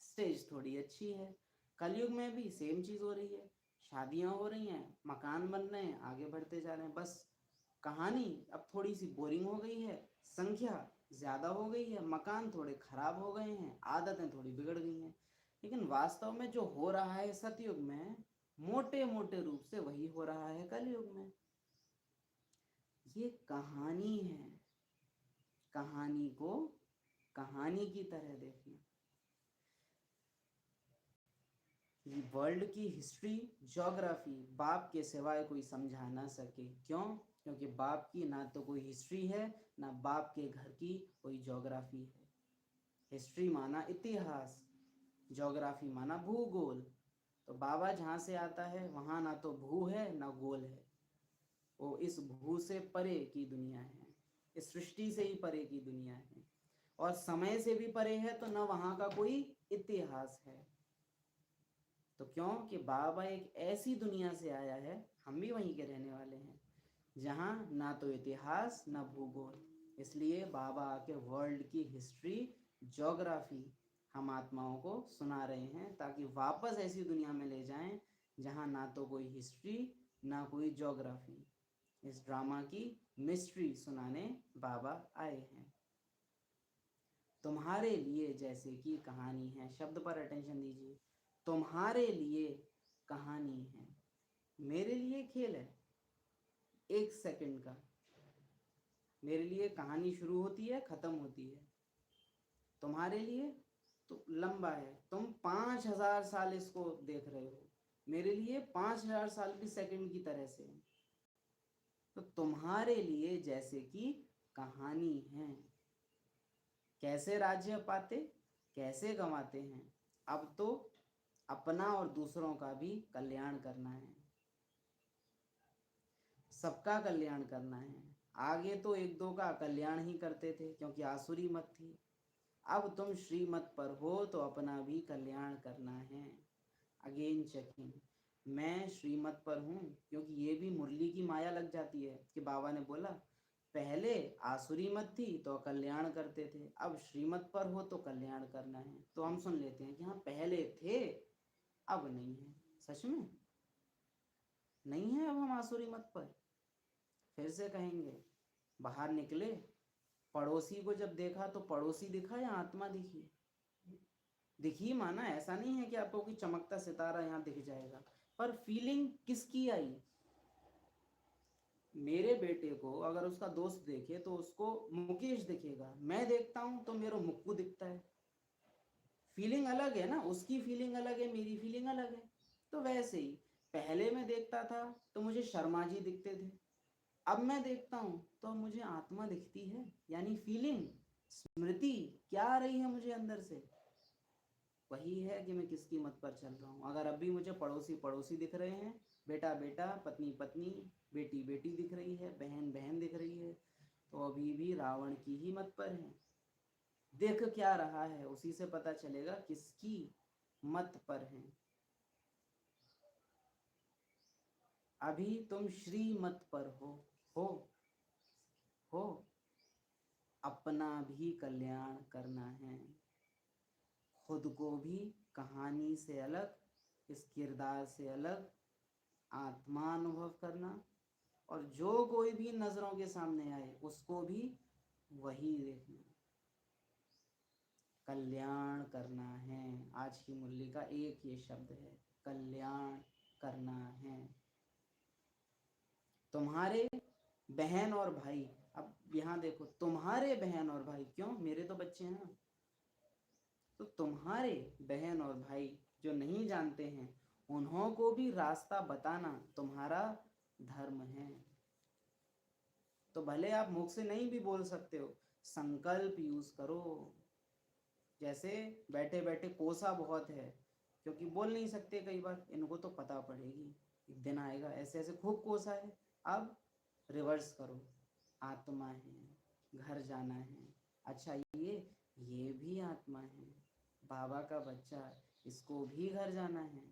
स्टेज थोड़ी अच्छी है। कलयुग में भी सेम चीज़ हो रही है, शादियाँ हो रही हैं, मकान बन रहे हैं, आगे बढ़ते जा रहे हैं, बस कहानी अब थोड़ी सी बोरिंग हो गई है, संख्या ज़्यादा हो गई है, मकान थोड़े खराब हो गए हैं, आदतें थोड़ी बिगड़ गई हैं। लेकिन वास्तव में जो हो रहा है सतयुग में, मोटे मोटे रूप से वही हो रहा है कलयुग में। ये कहानी है, कहानी को कहानी की तरह देखना। वर्ल्ड की हिस्ट्री, ज्योग्राफी बाप के सिवाय कोई समझा ना सके। क्यों? क्योंकि बाप की ना तो कोई हिस्ट्री है, ना बाप के घर की कोई ज्योग्राफी है। हिस्ट्री माना इतिहास, ज्योग्राफी माना भूगोल। तो बाबा जहाँ से आता है वहाँ ना तो भू है ना गोल है, वो इस भू से परे की दुनिया है, इस सृष्टि से ही परे की दुनिया है, और समय से भी परे है, तो न वहाँ का कोई इतिहास है। तो क्यों कि बाबा एक ऐसी दुनिया से आया है, हम भी वहीं के रहने वाले हैं, जहाँ ना तो इतिहास ना भूगोल। इसलिए बाबा आके वर्ल्ड की हिस्ट्री, ज्योग्राफी हम आत्माओं को सुना रहे हैं, ताकि वापस ऐसी दुनिया में ले जाएं जहाँ ना तो कोई हिस्ट्री ना कोई ज्योग्राफी। इस ड्रामा की मिस्ट्री सुनाने बाबा आए हैं। तुम्हारे लिए जैसे कि कहानी है, शब्द पर अटेंशन दीजिए। तुम्हारे लिए कहानी है, मेरे लिए खेल है, 1 सेकंड का। मेरे लिए कहानी शुरू होती है, खत्म होती है। तुम्हारे लिए तो लंबा है, तुम 5000 साल इसको देख रहे हो, मेरे लिए 5000 साल भी सेकंड की तरह से। तो तुम्हारे लिए जैसे कि कहानी है। कैसे राज्य पाते, कैसे गंवाते हैं, अब तो अपना और दूसरों का भी कल्याण करना है, सबका कल्याण करना है। आगे तो एक दो का कल्याण ही करते थे क्योंकि आसुरी मत थी, अब तुम श्रीमत पर हो तो अपना भी कल्याण करना है। अगेन चेकिंग, मैं श्रीमत पर हूँ, क्योंकि ये भी मुरली की माया लग जाती है कि बाबा ने बोला पहले आसुरी मत थी तो कल्याण करते थे, अब श्रीमत पर हो तो कल्याण करना है। तो हम सुन लेते हैं कि हाँ पहले थे अब नहीं है। सच में नहीं है अब हम आसुरी मत पर। फिर से कहेंगे, बाहर निकले, पड़ोसी को जब देखा तो पड़ोसी दिखा या आत्मा दिखी? दिखी माना ऐसा नहीं है कि आपको कोई चमकता सितारा यहाँ दिख जाएगा, पर फीलिंग किसकी आई? मेरे बेटे को अगर उसका दोस्त देखे तो उसको मुकेश दिखेगा, मैं देखता हूँ तो मेरा मुक्कू दिखता है। फीलिंग अलग है ना, उसकी फीलिंग अलग है, मेरी फीलिंग अलग है। तो वैसे ही पहले मैं देखता था तो मुझे शर्मा जी दिखते थे, अब मैं देखता हूँ तो मुझे आत्मा दिखती है, यानी फीलिंग, स्मृति क्या आ रही है मुझे अंदर से, वही है कि मैं किसकी मत पर चल रहा हूँ। अगर अभी मुझे पड़ोसी पड़ोसी दिख रहे हैं, बेटा बेटा, पत्नी पत्नी, बेटी बेटी दिख रही है, बहन बहन दिख रही है, तो अभी भी रावण की ही मत पर है। देख क्या रहा है उसी से पता चलेगा किसकी मत पर है। अभी तुम श्री मत पर हो हो अपना भी कल्याण करना है, खुद को भी कहानी से अलग, इस किरदार से अलग आत्मा अनुभव करना, और जो कोई भी नजरों के सामने आए उसको भी वही देखना। कल्याण करना है, आज की मुरली का एक ये शब्द है, कल्याण करना है। तुम्हारे बहन और भाई, अब यहाँ देखो, तुम्हारे बहन और भाई, क्यों? मेरे तो बच्चे हैं ना। तो तुम्हारे बहन और भाई जो नहीं जानते हैं, उन्हों को भी रास्ता बताना तुम्हारा धर्म है। तो भले आप मुख से नहीं भी बोल सकते हो, संकल्प यूज करो। जैसे बैठे बैठे कोसा बहुत है, क्योंकि बोल नहीं सकते कई बार, इनको तो पता पड़ेगी, एक दिन आएगा ऐसे ऐसे खूब कोसा है। अब रिवर्स करो, आत्मा है, घर जाना है। अच्छा ये भी आत्मा है, बाबा का बच्चा, इसको भी घर जाना है।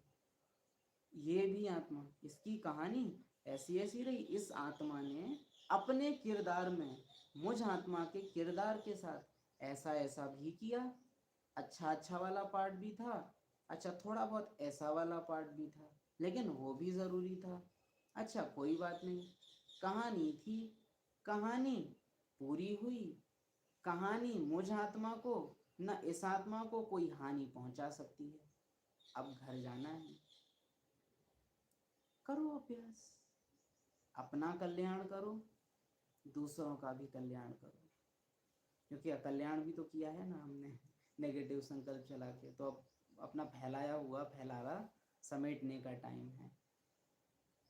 ये भी आत्मा, इसकी कहानी ऐसी ऐसी रही। इस आत्मा ने अपने किरदार में मुझ आत्मा के किरदार के साथ ऐसा ऐसा भी किया, अच्छा अच्छा वाला पार्ट भी था, अच्छा थोड़ा बहुत ऐसा वाला पार्ट भी था, लेकिन वो भी ज़रूरी था। अच्छा कोई बात नहीं, कहानी थी, कहानी पूरी हुई, कहानी मुझ आत्मा को न इस आत्मा को कोई हानि पहुंचा सकती है। अब घर जाना है। करो अभ्यास, अपना कल्याण करो, दूसरों का भी कल्याण करो, क्योंकि अकल्याण भी तो किया है ना हमने नेगेटिव संकल्प चला के। तो अब अपना फैलाया हुआ फैलावा समेटने का टाइम है।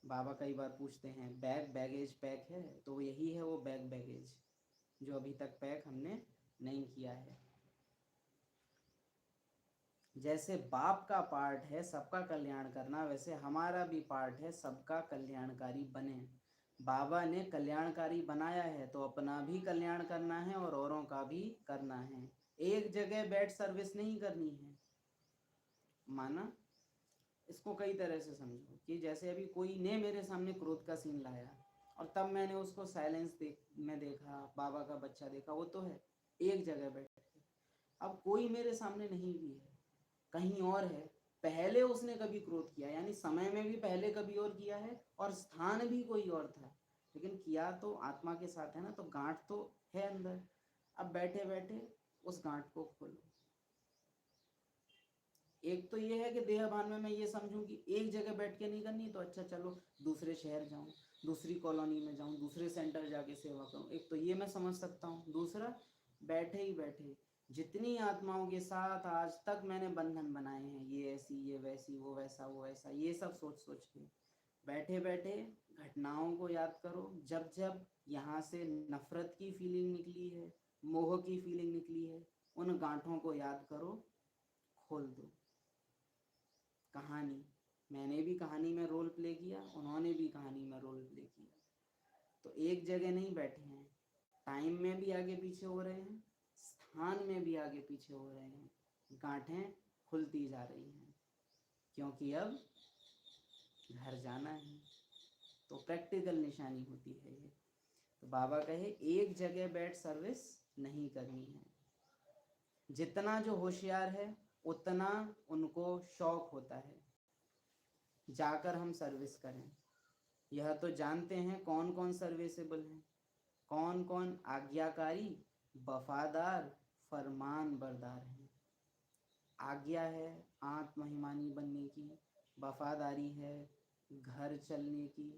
बाबा कई बार पूछते हैं बैग बैगेज पैक है, तो यही है वो बैग बैगेज जो अभी तक पैक हमने नहीं किया है। जैसे बाप का पार्ट है सबका कल्याण करना, वैसे हमारा भी पार्ट है सबका कल्याणकारी बने। बाबा ने कल्याणकारी बनाया है तो अपना भी कल्याण करना है और औरों का भी करना है। एक जगह बैठ सर्विस नहीं करनी है। माना इसको कई तरह से समझो कि जैसे अभी कोई ने मेरे सामने क्रोध का सीन लाया और तब मैंने उसको साइलेंस में देखा, बाबा का बच्चा देखा, वो तो है एक जगह बैठ के। अब कोई मेरे सामने नहीं भी है, कहीं और है, पहले उसने कभी क्रोध किया, यानी समय में भी पहले कभी और किया है और स्थान भी कोई और था, लेकिन किया तो आत्मा के साथ है ना, तो गांठ तो है अंदर। अब बैठे बैठे उस गांठ को खोलो। एक तो ये है कि देहभान में मैं ये समझूं कि एक जगह बैठ के नहीं करनी, तो अच्छा चलो दूसरे शहर जाऊं, दूसरी कॉलोनी में जाऊं, दूसरे सेंटर जाके सेवा करूं, एक तो ये मैं समझ सकता हूं। दूसरा, बैठे ही बैठे जितनी आत्माओं के साथ आज तक मैंने बंधन बनाए हैं, ये ऐसी ये वैसी वो वैसा वो ऐसा, ये सब सोच सोच के बैठे बैठे घटनाओं को याद करो। जब जब यहाँ से नफरत की फीलिंग निकली है, मोह की फीलिंग निकली है, उन गांठों को याद करो, खोल दो। कहानी, मैंने भी कहानी में रोल प्ले किया, उन्होंने भी कहानी में रोल प्ले किया, तो एक जगह नहीं बैठे हैं, टाइम में भी आगे पीछे हो रहे हैं, स्थान में भी आगे पीछे हो रहे हैं, गांठें खुलती जा रही हैं, क्योंकि अब घर जाना है। तो प्रैक्टिकल निशानी होती है ये। तो बाबा कहे एक जगह बैठ सर्विस नहीं करनी है। जितना जो होशियार है उतना उनको शौक होता है जाकर हम सर्विस करें। यह तो जानते हैं कौन कौन सर्विसेबल हैं, कौन कौन आज्ञाकारी, वफादार, फरमान बरदार हैं। आज्ञा है आत्महिमानी बनने की, वफादारी है घर चलने की,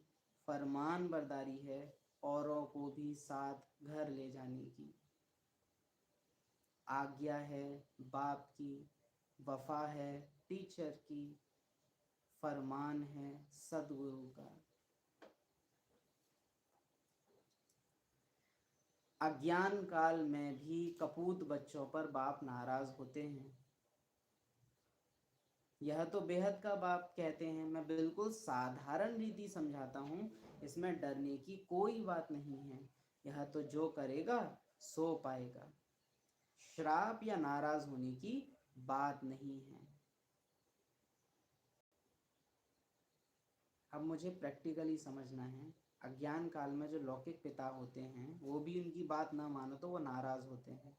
फरमान बरदारी है औरों को भी साथ घर ले जाने की। आज्ञा है बाप की, वफा है टीचर की, फरमान है सदगुरु का। अज्ञान काल में भी कपूत बच्चों पर बाप नाराज होते हैं। यह तो बेहद का बाप कहते हैं। मैं बिल्कुल साधारण रीति समझाता हूँ, इसमें डरने की कोई बात नहीं है। यह तो जो करेगा सो पाएगा, श्राप या नाराज होने की बात नहीं है। अब मुझे प्रैक्टिकली समझना है। अज्ञान काल में जो लौकिक पिता होते हैं वो भी उनकी बात ना मानो तो वो नाराज होते हैं,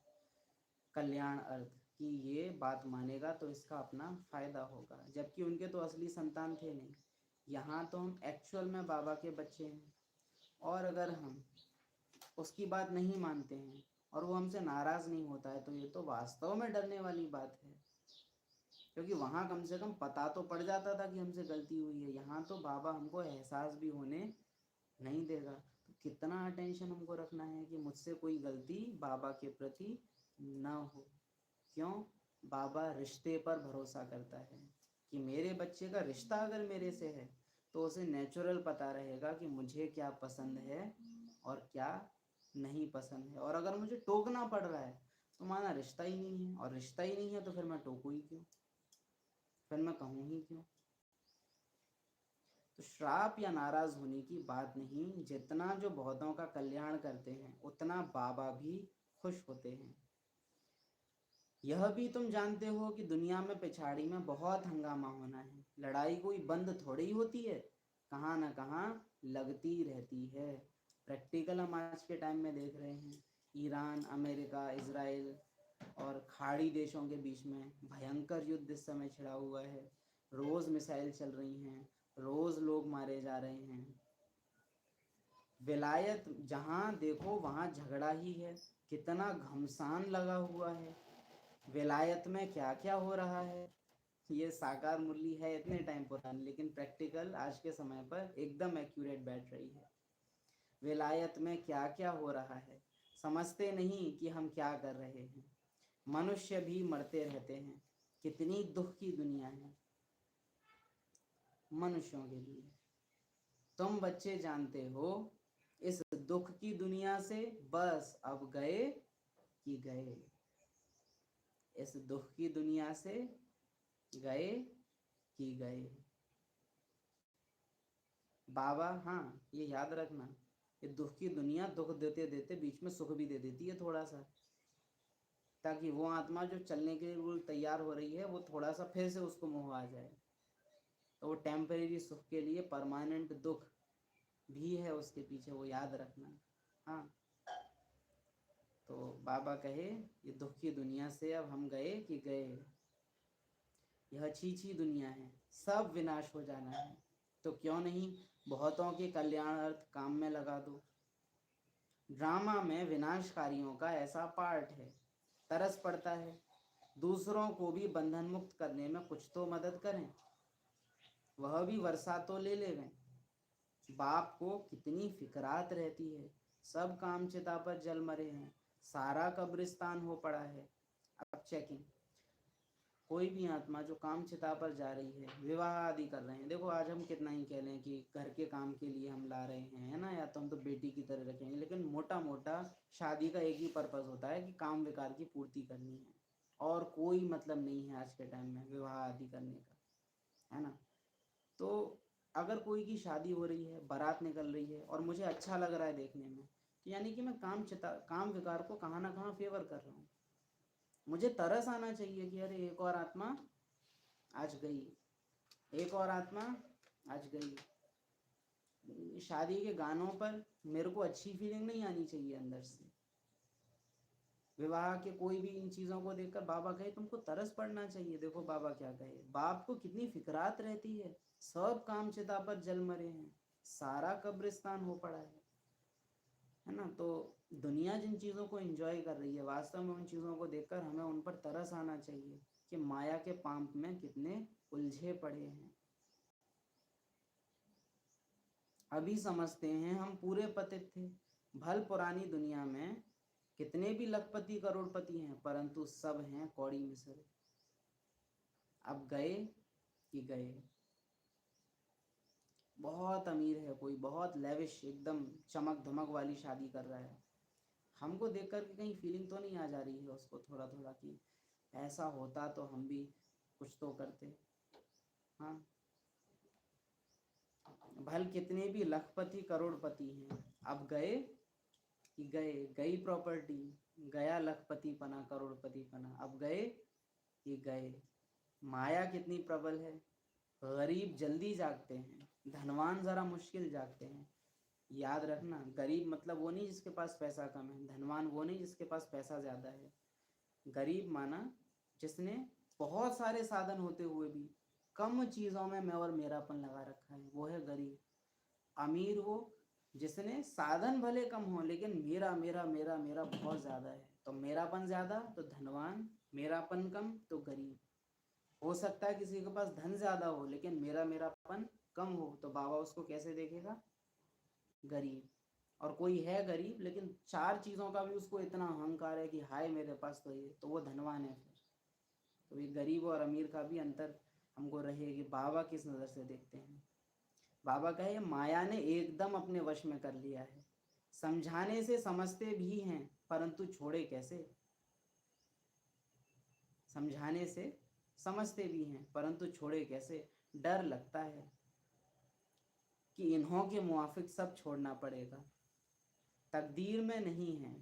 कल्याण अर्थ कि ये बात मानेगा तो इसका अपना फायदा होगा, जबकि उनके तो असली संतान थे नहीं। यहाँ तो हम एक्चुअल में बाबा के बच्चे हैं, और अगर हम उसकी बात नहीं मानते हैं और वो हमसे नाराज नहीं होता है तो ये तो वास्तव में डरने वाली बात है, क्योंकि वहाँ कम से कम पता तो पड़ जाता था कि हमसे गलती हुई है। यहाँ तो बाबा हमको एहसास भी होने नहीं देगा। तो कितना अटेंशन हमको रखना है कि मुझसे कोई गलती बाबा के प्रति ना हो। क्यों? बाबा रिश्ते पर भरोसा करता है कि मेरे बच्चे का रिश्ता अगर मेरे से है तो उसे नेचुरल पता रहेगा कि मुझे क्या पसंद है और क्या नहीं पसंद है। और अगर मुझे टोकना पड़ रहा है तो माना रिश्ता ही नहीं है, और रिश्ता ही नहीं है तो फिर मैं टोकूँ ही क्यों, फिर मैं कहूँ ही क्यों। तो श्राप या नाराज होने की बात नहीं। जितना जो बहुतों का कल्याण करते हैं उतना बाबा भी खुश होते हैं। यह भी तुम जानते हो कि दुनिया में पिछाड़ी में बहुत हंगामा होना है। लड़ाई कोई बंद थोड़ी होती है, कहाँ ना कहाँ लगती रहती है। प्रैक्टिकल हम आज के टाइम में देख रहे हैं, ईरान, अमेरिका, इजराइल और खाड़ी देशों के बीच में भयंकर युद्ध इस समय छिड़ा हुआ है। रोज मिसाइल चल रही हैं, रोज लोग मारे जा रहे हैं। विलायत जहाँ देखो वहाँ झगड़ा ही है, कितना घमसान लगा हुआ है। विलायत में क्या क्या हो रहा है, ये साकार मुरली है इतने टाइम पुरानी, लेकिन प्रैक्टिकल आज के समय पर एकदम एक्यूरेट बैठ रही है। विलायत में क्या क्या हो रहा है, समझते नहीं कि हम क्या कर रहे हैं। मनुष्य भी मरते रहते हैं, कितनी दुख की दुनिया है मनुष्यों के लिए। तुम बच्चे जानते हो इस दुख की दुनिया से बस अब गए कि गए, इस दुख की दुनिया से गए कि गए। बाबा, हाँ ये याद रखना, ये दुख की दुनिया दुख देते देते बीच में सुख भी दे देती है थोड़ा सा, ताकि वो आत्मा जो चलने के लिए तैयार हो रही है वो थोड़ा सा फिर से उसको मोह आ जाए। तो वो टेम्परेरी सुख के लिए परमानेंट दुख भी है उसके पीछे, वो याद रखना। हाँ, तो बाबा कहे ये दुख की दुनिया से अब हम गए कि गए, यह छीछी दुनिया है, सब विनाश हो जाना है, तो क्यों नहीं बहुतों के कल्याणार्थ काम में लगा दो। ड्रामा में विनाशकारियों का ऐसा पार्ट है, तरस पड़ता है दूसरों को भी बंधन मुक्त करने में कुछ तो मदद करें, वह भी वर्षा तो ले लेवें। बाप को कितनी फिकरात रहती है, सब काम चिता पर जल मरे हैं, सारा कब्रिस्तान हो पड़ा है। अब चेकिंग, कोई भी आत्मा जो काम चिता पर जा रही है, विवाह आदि कर रहे हैं, देखो आज हम कितना ही कह लें कि घर के काम के लिए हम ला रहे हैं, है ना, या तो हम तो बेटी की तरह रखेंगे, लेकिन मोटा मोटा शादी का एक ही पर्पज़ होता है कि काम विकार की पूर्ति करनी है, और कोई मतलब नहीं है आज के टाइम में विवाह आदि करने का, है ना। तो अगर कोई की शादी हो रही है, बारात निकल रही है और मुझे अच्छा लग रहा है देखने में, तो यानी कि मैं काम विकार को कहाँ ना कहाँ फेवर कर रहा हूँ। मुझे तरस आना चाहिए कि अरे एक और आत्मा आज गई, एक और आत्मा आज गई। शादी के गानों पर मेरे को अच्छी फीलिंग नहीं आनी चाहिए अंदर से। विवाह के कोई भी इन चीज़ों को देखकर बाबा कहे तुमको तरस पड़ना चाहिए। देखो बाबा क्या कहे, बाप को कितनी फिकरात रहती है, सब काम चिता पर जल मरे हैं, सारा कब्रिस्तान हो पड़ा है ना। तो दुनिया जिन चीज़ों को एंजॉय कर रही है, वास्तव में उन चीज़ों को देखकर हमें उन पर तरस आना चाहिए कि माया के पांप में कितने उलझे पड़े हैं। अभी समझते हैं हम पूरे पतित थे, भल पुरानी दुनिया में कितने भी लखपति करोड़पति हैं, परंतु सब हैं कौड़ी मिसरे। अब गए कि गए। बहुत अमीर है कोई, बहुत लेविश एकदम चमक धमक वाली शादी कर रहा है, हमको देख कर के कहीं फीलिंग तो नहीं आ जा रही है उसको थोड़ा थोड़ा कि ऐसा होता तो हम भी कुछ तो करते। हाँ, भल कितने भी लखपति करोड़पति हैं, अब गए कि गए, गई प्रॉपर्टी, गया लखपति पना करोड़पति पना, अब गए कि गए। माया कितनी प्रबल है, गरीब जल्दी जागते हैं, धनवान जरा मुश्किल जागते हैं। याद रखना, गरीब मतलब वो नहीं जिसके पास पैसा कम है, धनवान वो नहीं जिसके पास पैसा ज़्यादा है। गरीब माना जिसने बहुत सारे साधन होते हुए भी कम चीज़ों में मैं और मेरापन लगा रखा है, वो है गरीब। अमीर वो जिसने साधन भले कम हो लेकिन मेरा मेरा मेरा मेरा बहुत ज़्यादा है, तो मेरापन ज़्यादा तो धनवान, मेरापन कम तो गरीब। हो सकता है किसी के पास धन ज़्यादा हो लेकिन मेरा मेरापन कम हो, तो बाबा उसको कैसे देखेगा, गरीब। और कोई है गरीब लेकिन चार चीज़ों का भी उसको इतना अहंकार है कि हाय मेरे पास तो ये, तो वो धनवान है फिर। तो ये गरीब और अमीर का भी अंतर हमको रहे कि बाबा किस नज़र से देखते हैं। बाबा कहे माया ने एकदम अपने वश में कर लिया है, समझाने से समझते भी हैं परंतु छोड़े कैसे। समझाने से समझते भी हैं परंतु छोड़े कैसे। डर लगता है कि इन्हों के मुआफिक सब छोड़ना पड़ेगा, तकदीर में नहीं है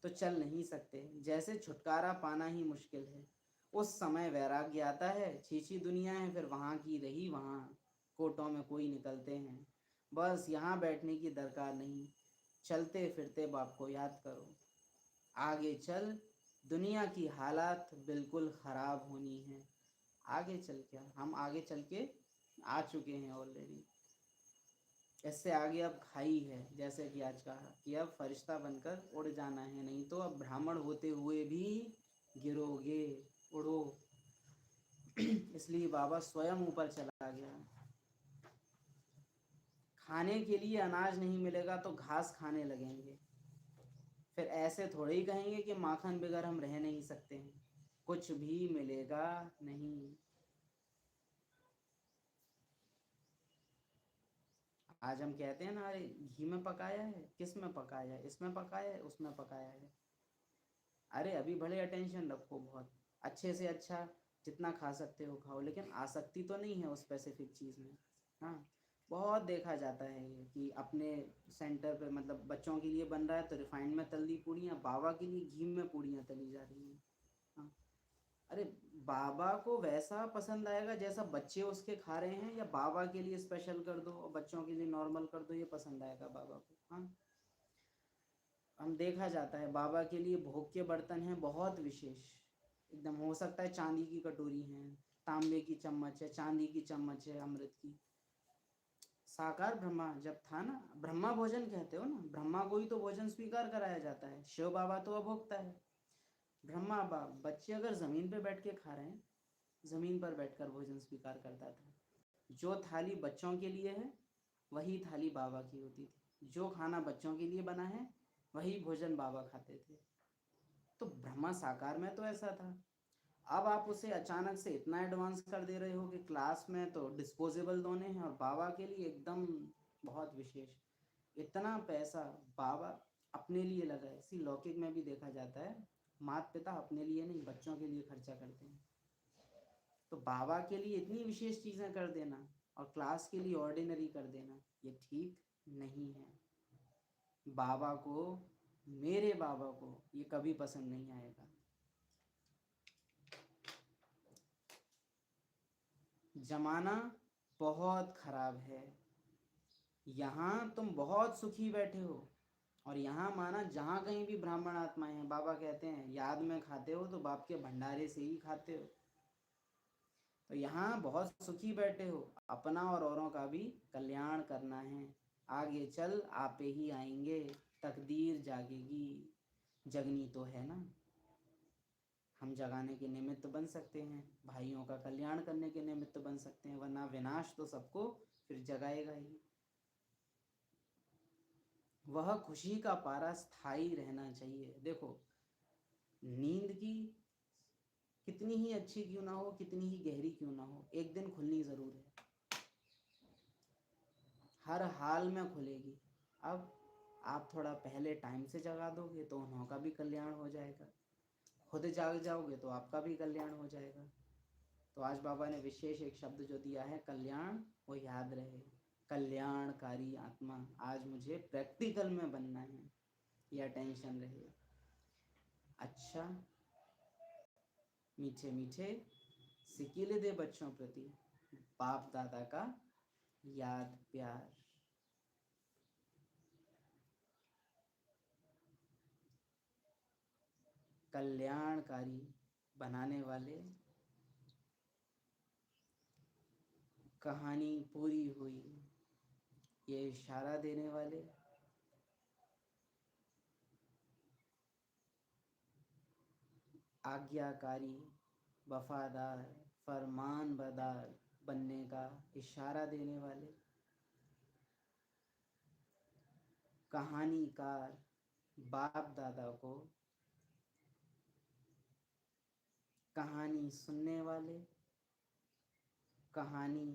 तो चल नहीं सकते, जैसे छुटकारा पाना ही मुश्किल है। उस समय वैराग्य आता है, छीछी दुनिया है फिर वहाँ की रही वहाँ, कोटों में कोई निकलते हैं, बस यहाँ बैठने की दरकार नहीं, चलते फिरते बाप को याद करो। आगे चल, दुनिया की हालात बिल्कुल ख़राब होनी है। आगे चल क्या, हम आगे चल के आ चुके हैं ऑलरेडी। इससे आगे अब खाई है, जैसे कि आज कहा कि अब फरिश्ता बनकर उड़ जाना है, नहीं तो अब ब्राह्मण होते हुए भी गिरोगे, उड़ो। इसलिए बाबा स्वयं ऊपर चला गया। खाने के लिए अनाज नहीं मिलेगा तो घास खाने लगेंगे, फिर ऐसे थोड़े ही कहेंगे कि माखन बगैर हम रह नहीं सकते हैं, कुछ भी मिलेगा नहीं। आज हम कहते हैं ना, अरे घी में पकाया है, किस में पकाया है, इसमें पकाया है, उसमें पकाया है। अरे अभी भले अटेंशन रखो, बहुत अच्छे से अच्छा जितना खा सकते हो खाओ, लेकिन आसक्ति तो नहीं है उस स्पेसिफिक चीज़ में। हाँ, बहुत देखा जाता है ये कि अपने सेंटर पे मतलब बच्चों के लिए बन रहा है तो रिफाइंड में तली पूड़ियाँ, बाबा के लिए घी में पूड़ियाँ तली जा रही हैं। हाँ, अरे बाबा को वैसा पसंद आएगा जैसा बच्चे उसके खा रहे हैं, या बाबा के लिए स्पेशल कर दो और बच्चों के लिए नॉर्मल कर दो, ये पसंद आएगा बाबा को। हाँ, हम देखा जाता है बाबा के लिए भोग के बर्तन हैं बहुत विशेष, एकदम हो सकता है चांदी की कटोरी है, तांबे की चम्मच है, चांदी की चम्मच है अमृत की। साकार ब्रह्मा जब था ना, ब्रह्मा भोजन कहते हो ना, ब्रह्मा को ही तो भोजन स्वीकार कराया जाता है, शिव बाबा तो अभोक्ता है। ब्रह्मा बाप बच्चे अगर जमीन पे बैठ के खा रहे हैं, जमीन पर बैठकर भोजन स्वीकार करता था। जो थाली बच्चों के लिए है वही थाली बाबा की होती थी, जो खाना बच्चों के लिए बना है वही भोजन बाबा खाते थे। तो ब्रह्मा साकार में तो ऐसा था। अब आप उसे अचानक से इतना एडवांस कर दे रहे हो कि क्लास में तो डिस्पोजेबल दोने हैं और बाबा के लिए एकदम बहुत विशेष। इतना पैसा बाबा अपने लिए लगाए, इसी लौकिक में भी देखा जाता है, माता पिता अपने लिए नहीं बच्चों के लिए खर्चा करते हैं। तो बाबा के लिए इतनी विशेष चीज़ें कर देना और क्लास के लिए ऑर्डिनरी कर देना, ये ठीक नहीं है। बाबा को, मेरे बाबा को ये कभी पसंद नहीं आएगा। जमाना बहुत खराब है, यहाँ तुम बहुत सुखी बैठे हो और यहाँ माना जहाँ कहीं भी ब्राह्मण आत्माएं हैं, बाबा कहते हैं याद में खाते हो तो बाप के भंडारे से ही खाते हो। तो यहाँ बहुत सुखी बैठे हो, अपना और औरों का भी कल्याण करना है। आगे चल आपे ही आएंगे, तकदीर जागेगी, जगनी तो है ना। हम जगाने के निमित्त बन सकते हैं, भाइयों का कल्याण करने के निमित्त बन सकते हैं, वरना विनाश तो सबको फिर जगाएगा ही। वह खुशी का पारा स्थायी रहना चाहिए। देखो, नींद की कितनी ही अच्छी क्यों ना हो, कितनी ही गहरी क्यों ना हो, एक दिन खुलनी ज़रूर है, हर हाल में खुलेगी। अब आप थोड़ा पहले टाइम से जगा दोगे तो उन्हों का भी कल्याण हो जाएगा, खुद जाग जाओगे तो आपका भी कल्याण हो जाएगा। तो आज बाबा ने विशेष एक शब्द जो दिया है कल्याण, वो याद रहे, कल्याणकारी आत्मा। आज मुझे प्रैक्टिकल में बनना है, यह टेंशन रहे। अच्छा, मीठे मीठे सिकीले दे बच्चों प्रति बाप दादा का याद प्यार। कल्याणकारी बनाने वाले, कहानी पूरी हुई, ये इशारा देने वाले, आज्ञाकारी, वफादार, फरमानबरदार बनने का इशारा देने वाले, कहानीकार बाप दादा को कहानी सुनने वाले, कहानी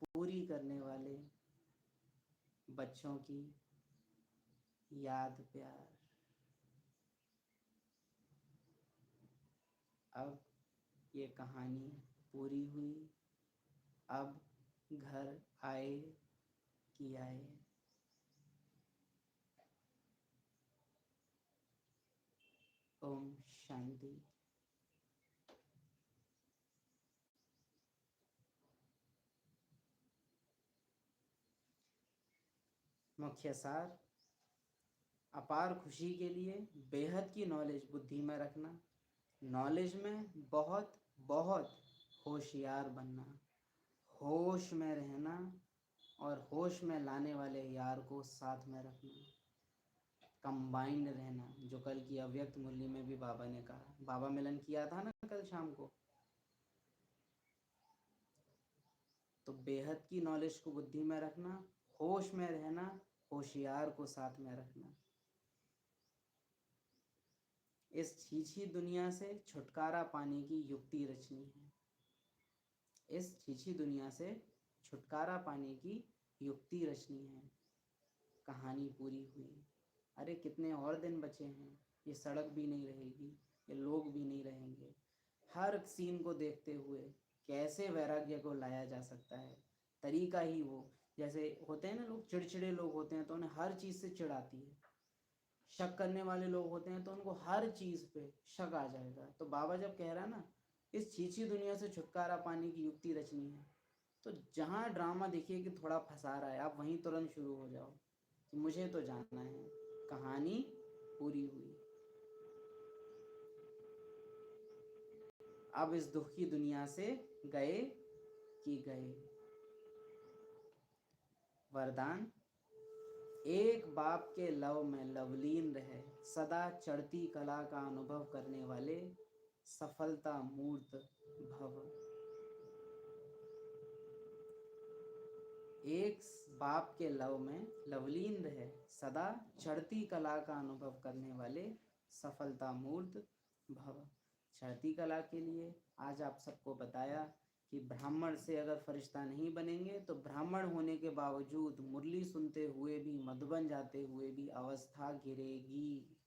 पूरी करने वाले बच्चों की याद प्यार। अब ये कहानी पूरी हुई, अब घर आए कि आए। ओम शांति। मुख्य सार, अपार खुशी के लिए बेहद की नॉलेज बुद्धि में रखना, नॉलेज में बहुत बहुत होशियार बनना, होश में रहना और होश में लाने वाले यार को साथ में रखना, कंबाइंड रहना, जो कल की अव्यक्त मुरली में भी बाबा ने कहा। बाबा मिलन किया था ना कल शाम को। तो बेहद की नॉलेज को बुद्धि में रखना, होश में रहना, होशियार को साथ में रखना। इस छीछी दुनिया से छुटकारा पाने की युक्ति रचनी है। इस छीछी दुनिया से छुटकारा पाने की युक्ति रचनी है। कहानी पूरी हुई। अरे कितने और दिन बचे हैं। ये सड़क भी नहीं रहेगी, ये लोग भी नहीं रहेंगे। हर सीन को देखते हुए कैसे वैराग्य को लाया जा सकता है, तरीका ही वो। जैसे होते हैं ना लोग, चिड़चिड़े लोग होते हैं तो उन्हें हर चीज़ से चिढ़ आती है। शक करने वाले लोग होते हैं तो उनको हर चीज़ पे शक आ जाएगा। तो बाबा जब कह रहा है ना, इस छीछी दुनिया से छुटकारा पाने की युक्ति रचनी है, तो जहाँ ड्रामा देखिए कि थोड़ा फंसा रहा है, आप वहीं तुरंत शुरू हो जाओ कि मुझे तो जानना है। कहानी पूरी हुई। अब इस दुख की दुनिया से गए कि गए। वरदान, एक बाप के लव में लवलीन रहे, सदा चढ़ती कला का अनुभव करने वाले सफलता मूर्त भव। एक बाप के लव में लवलीन रहे, सदा चढ़ती कला का अनुभव करने वाले सफलता मूर्त भव। चढ़ती कला के लिए आज आप सबको बताया कि ब्राह्मण से अगर फरिश्ता नहीं बनेंगे तो ब्राह्मण होने के बावजूद मुरली सुनते हुए भी, मधुबन जाते हुए भी अवस्था गिरेगी।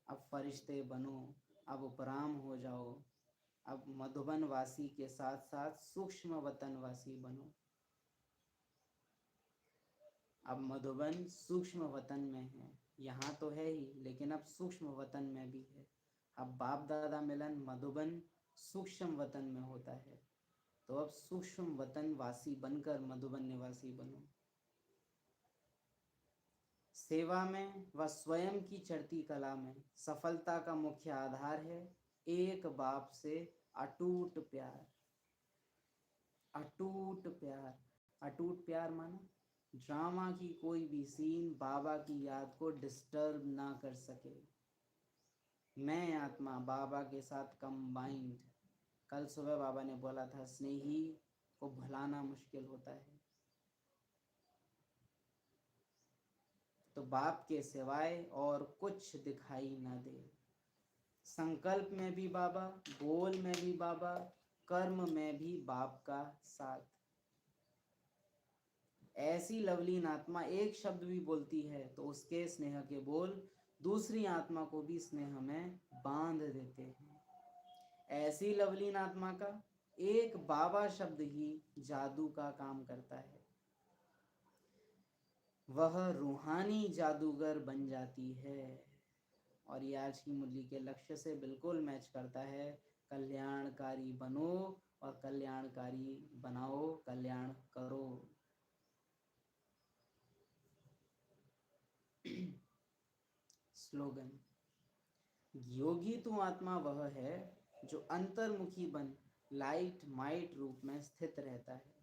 अब फरिश्ते बनो, अब उपराम हो जाओ, अब मधुबन वासी के साथ साथ सूक्ष्म वतन वासी बनो। अब मधुबन सूक्ष्म वतन में है, यहाँ तो है ही, लेकिन अब सूक्ष्म वतन में भी है। अब बाप दादा मिलन मधुबन सूक्ष्म वतन में होता है, तो अब सूक्ष्म वतन वासी बनकर मधुबन निवासी बनो। सेवा में व स्वयं की चढ़ती कला में सफलता का मुख्य आधार है एक बाप से अटूट प्यार। अटूट प्यार, अटूट प्यार माना ड्रामा की कोई भी सीन बाबा की याद को डिस्टर्ब ना कर सके। मैं आत्मा बाबा के साथ कंबाइंड। कल सुबह बाबा ने बोला था, स्नेही को भुलाना मुश्किल होता है। तो बाप के सिवाय और कुछ दिखाई ना दे। संकल्प में भी बाबा, बोल में भी बाबा, कर्म में भी बाप का साथ। ऐसी लवलीन आत्मा एक शब्द भी बोलती है तो उसके स्नेह के बोल दूसरी आत्मा को भी स्नेह में बांध देते हैं। ऐसी लवलीन आत्मा का एक बाबा शब्द ही जादू का काम करता है। वह रूहानी जादूगर बन जाती है। और ये आज की मुरली के लक्ष्य से बिल्कुल मैच करता है। कल्याणकारी बनो और कल्याणकारी बनाओ, कल्याण करो। स्लोगन, योगी तू आत्मा वह है जो अंतर्मुखी बन लाइट माइट रूप में स्थित रहता है।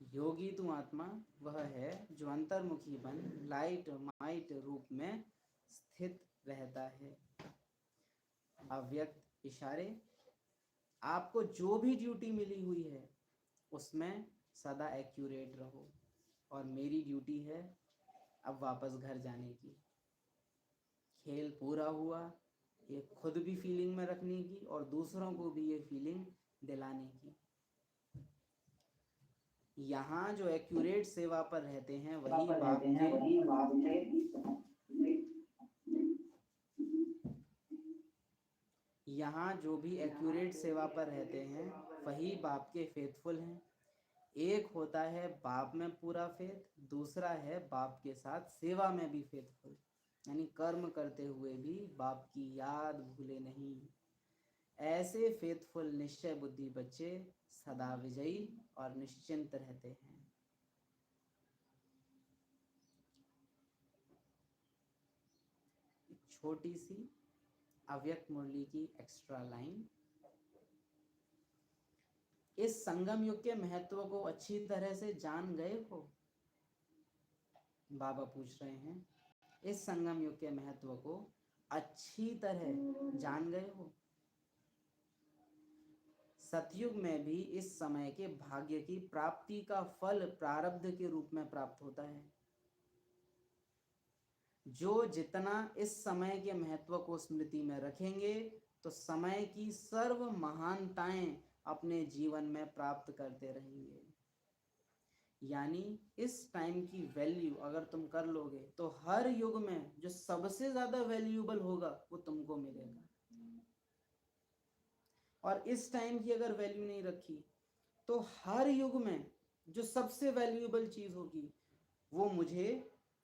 योगी तू आत्मा वह है जो अंतर्मुखी बन लाइट माइट रूप में स्थित रहता है। अव्यक्त इशारे, आपको जो भी ड्यूटी मिली हुई है उसमें सदा एक्यूरेट रहो। और मेरी ड्यूटी है अब वापस घर जाने की। खेल पूरा हुआ, ये खुद भी फीलिंग में रखने की और दूसरों को भी ये फीलिंग दिलाने की। यहाँ जो एक्यूरेट सेवा पर रहते हैं वही बाप के यहाँ जो भी एक्यूरेट सेवा पर रहते हैं वही बाप के फेथफुल हैं। एक होता है बाप में पूरा फेथ, दूसरा है बाप के साथ सेवा में भी फेथफुल, यानी कर्म करते हुए भी बाप की याद भूले नहीं। ऐसे फेथफुल निश्चय बुद्धि बच्चे सदा विजयी और निश्चिंत रहते हैं। छोटी सी अव्यक्त मुरली की एक्स्ट्रा लाइन, इस संगम युग के महत्व को अच्छी तरह से जान गए हो? बाबा पूछ रहे हैं, इस संगम युग के महत्व को अच्छी तरह जान गए हो? सतयुग में भी इस समय के भाग्य की प्राप्ति का फल प्रारब्ध के रूप में प्राप्त होता है। जो जितना इस समय के महत्व को स्मृति में रखेंगे तो समय की सर्व महानताएं अपने जीवन में प्राप्त करते रहेंगे। यानी इस टाइम की वैल्यू अगर तुम कर लोगे तो हर युग में जो सबसे ज्यादा वैल्यूएबल होगा वो तुमको मिलेगा। और इस टाइम की अगर वैल्यू नहीं रखी तो हर युग में जो सबसे वैल्यूएबल चीज होगी वो मुझे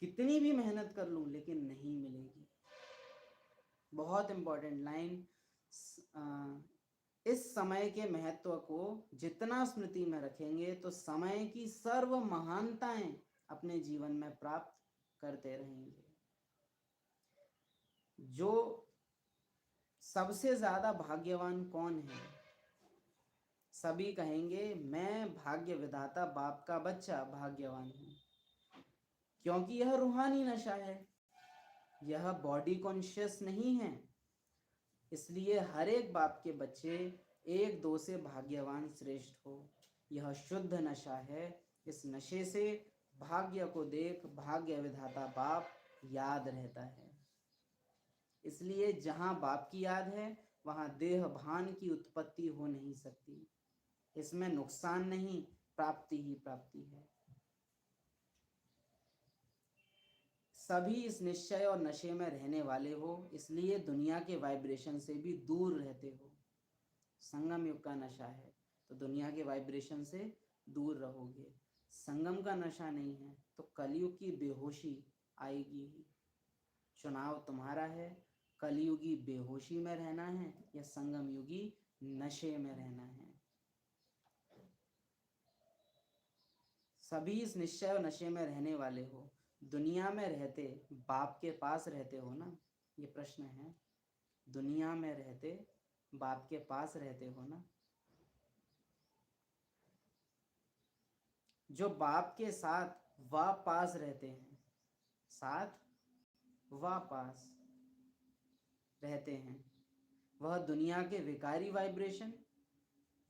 कितनी भी मेहनत कर लूं लेकिन नहीं मिलेगी। बहुत इंपॉर्टेंट लाइन। इस समय के महत्व को जितना स्मृति में रखेंगे तो समय की सर्व महानताएं अपने जीवन में प्राप्त करते रहेंगे। जो सबसे ज्यादा भाग्यवान कौन है? सभी कहेंगे मैं भाग्य विधाता बाप का बच्चा भाग्यवान हूं, क्योंकि यह रूहानी नशा है, यह बॉडी कॉन्शियस नहीं है। इसलिए हर एक बाप के बच्चे एक दो से भाग्यवान श्रेष्ठ हो। यह शुद्ध नशा है। इस नशे से भाग्य को देख भाग्य विधाता बाप याद रहता है। इसलिए जहां बाप की याद है वहां देह भान की उत्पत्ति हो नहीं सकती। इसमें नुकसान नहीं, प्राप्ति ही प्राप्ति है। सभी इस निश्चय और नशे में रहने वाले हो, इसलिए दुनिया के वाइब्रेशन से भी दूर रहते हो। संगम युग का नशा है तो दुनिया के वाइब्रेशन से दूर रहोगे। संगम का नशा नहीं है तो कलयुग की बेहोशी आएगी ही। चुनाव तुम्हारा है, कलयुगी बेहोशी में रहना है या संगम युगी नशे में रहना है। सभी इस निश्चय और नशे में रहने वाले हो। दुनिया में रहते बाप के पास रहते हो ना, ये प्रश्न है। दुनिया में रहते बाप के पास रहते हो ना। जो बाप के साथ व पास रहते हैं, साथ व पास रहते हैं, वह दुनिया के विकारी वाइब्रेशन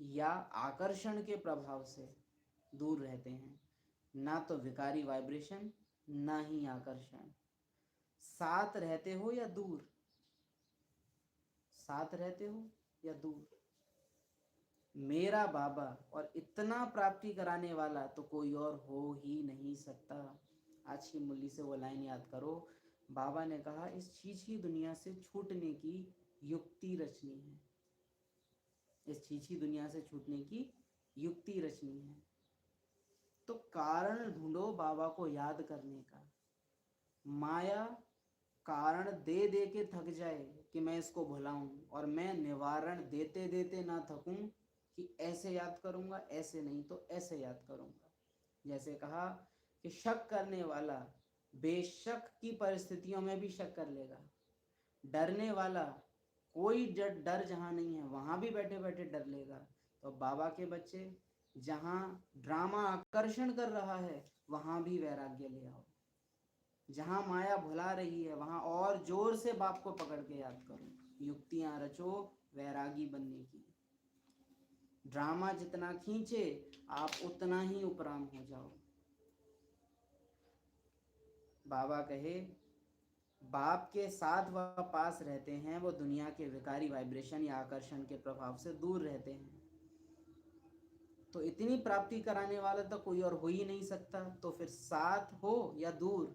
या आकर्षण के प्रभाव से दूर रहते हैं। ना तो विकारी वाइब्रेशन ना ही आकर्षण। साथ रहते हो या दूर? साथ रहते हो या दूर? मेरा बाबा और इतना प्राप्ति कराने वाला तो कोई और हो ही नहीं सकता। आज की मुरली से वो लाइन याद करो। बाबा ने कहा इस चीज की दुनिया से छूटने की युक्ति रचनी है। इस चीज की दुनिया से छूटने की युक्ति रचनी है। तो कारण ढूंढो बाबा को याद करने का। माया कारण दे दे के थक जाए कि मैं इसको भुलाऊं, और मैं निवारण देते देते ना थकूं कि ऐसे याद करूंगा, ऐसे नहीं तो ऐसे याद करूंगा। जैसे कहा कि शक करने वाला बेशक की परिस्थितियों में भी शक कर लेगा। डरने वाला कोई डर जहां नहीं है वहां भी बैठे बैठे डर लेगा। तो बाबा के बच्चे जहां ड्रामा आकर्षण कर रहा है वहां भी वैराग्य ले आओ। जहां माया भुला रही है वहां और जोर से बाप को पकड़ के याद करो। युक्तियां रचो वैरागी बनने की। ड्रामा जितना खींचे आप उतना ही उपराम हो जाओ। बाबा कहे बाप के साथ वह पास रहते हैं, वो दुनिया के विकारी वाइब्रेशन या आकर्षण के प्रभाव से दूर रहते हैं। तो इतनी प्राप्ति कराने वाला तो कोई और हो ही नहीं सकता। तो फिर साथ हो या दूर?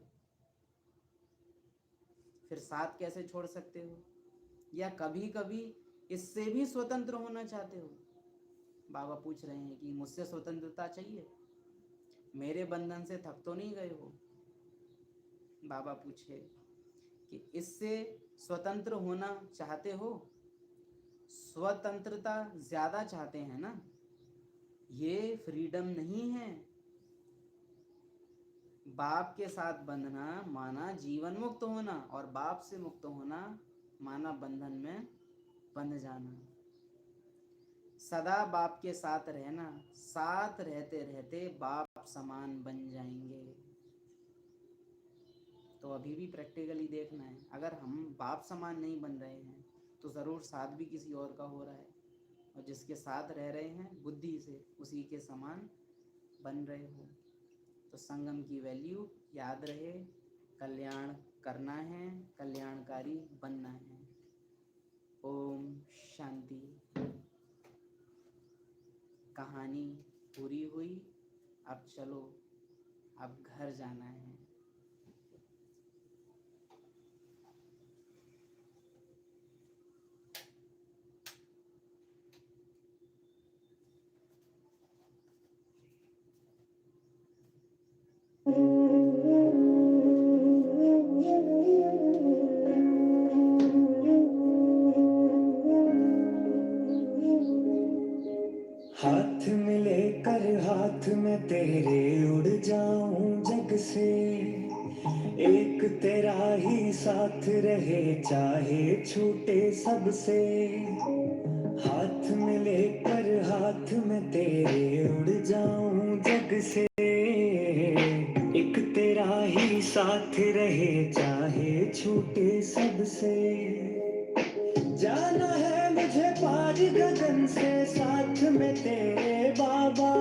फिर साथ कैसे छोड़ सकते हो? या कभी कभी इससे भी स्वतंत्र होना चाहते हो? बाबा पूछ रहे हैं कि मुझसे स्वतंत्रता चाहिए, मेरे बंधन से थक तो नहीं गए हो? बाबा पूछे कि इससे स्वतंत्र होना चाहते हो? स्वतंत्रता ज्यादा चाहते हैं ना? ये फ्रीडम नहीं है। बाप के साथ बंधना माना जीवन मुक्त होना, और बाप से मुक्त होना माना बंधन में बंध जाना। सदा बाप के साथ रहना, साथ रहते रहते बाप समान बन जाएंगे। तो अभी भी प्रैक्टिकली देखना है, अगर हम बाप समान नहीं बन रहे हैं तो ज़रूर साथ भी किसी और का हो रहा है, और जिसके साथ रह रहे हैं बुद्धि से उसी के समान बन रहे हो। तो संगम की वैल्यू याद रहे, कल्याण करना है, कल्याणकारी बनना है। ओम शांति। कहानी पूरी हुई, अब चलो, अब घर जाना है। हाथ मिले कर हाथ में तेरे उड़ जाऊं जग से, एक तेरा ही साथ रहे चाहे छूटे सबसे। हाथ मिले कर हाथ में तेरे उड़ जाऊं जग से, एक तेरा ही साथ रहे चाहे छूटे सबसे। जाना है मुझे पार गगन से साथ में तेरे बाबा,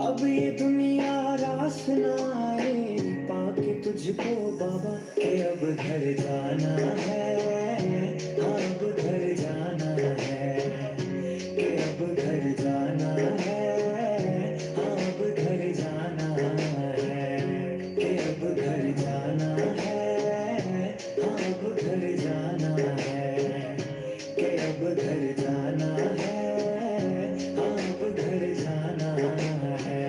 अब ये दुनिया रास ना आए पाके तुझको बाबा। के अब घर जाना है, हाँ अब घर जाना है, के अब घर जाना है, हाँ अब घर जाना है, के अब घर जाना है, हाँ अब घर जाना है, के अब घर जाना है, हाँ अब घर जाना है।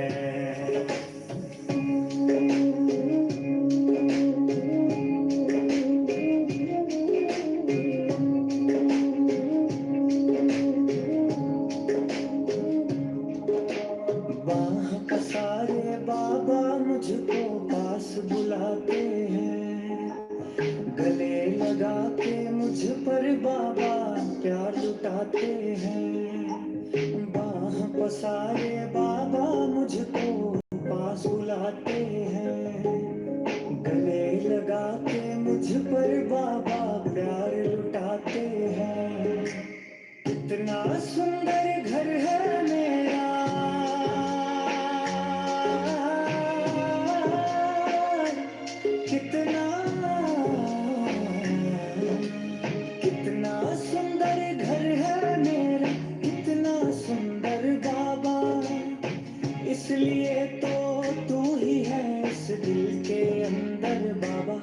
बाह पसारे बाबा मुझको पास बुलाते हैं, गले लगा के मुझ पर बाबा प्यार लुटाते हैं। बाह पसारे बाबा मुझको पास बुलाते हैं, गले लगा के मुझ पर बाबा प्यार लुटाते हैं। कितना सुंदर घर है मेरा, कितना कितना सुंदर घर है मेरा, कितना सुंदर बाबा। इसलिए तो तू ही है इस दिल के अंदर बाबा।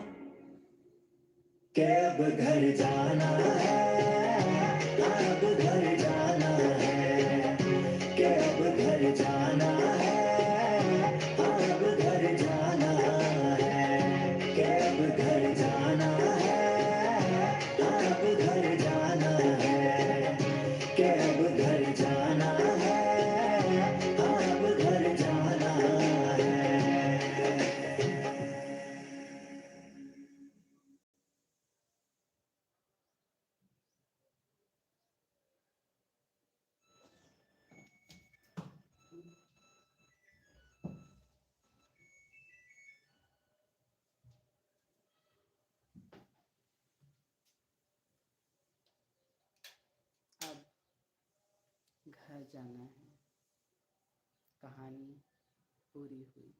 के अब घर जाना है, अब घर जाना है, के अब घर जाना है, अब घर जाना है, के अब घर जाना है, अब घर जाना है, के अब घर जाना है, अब घर जाना है। अब घर जाना है, कहानी पूरी हुई।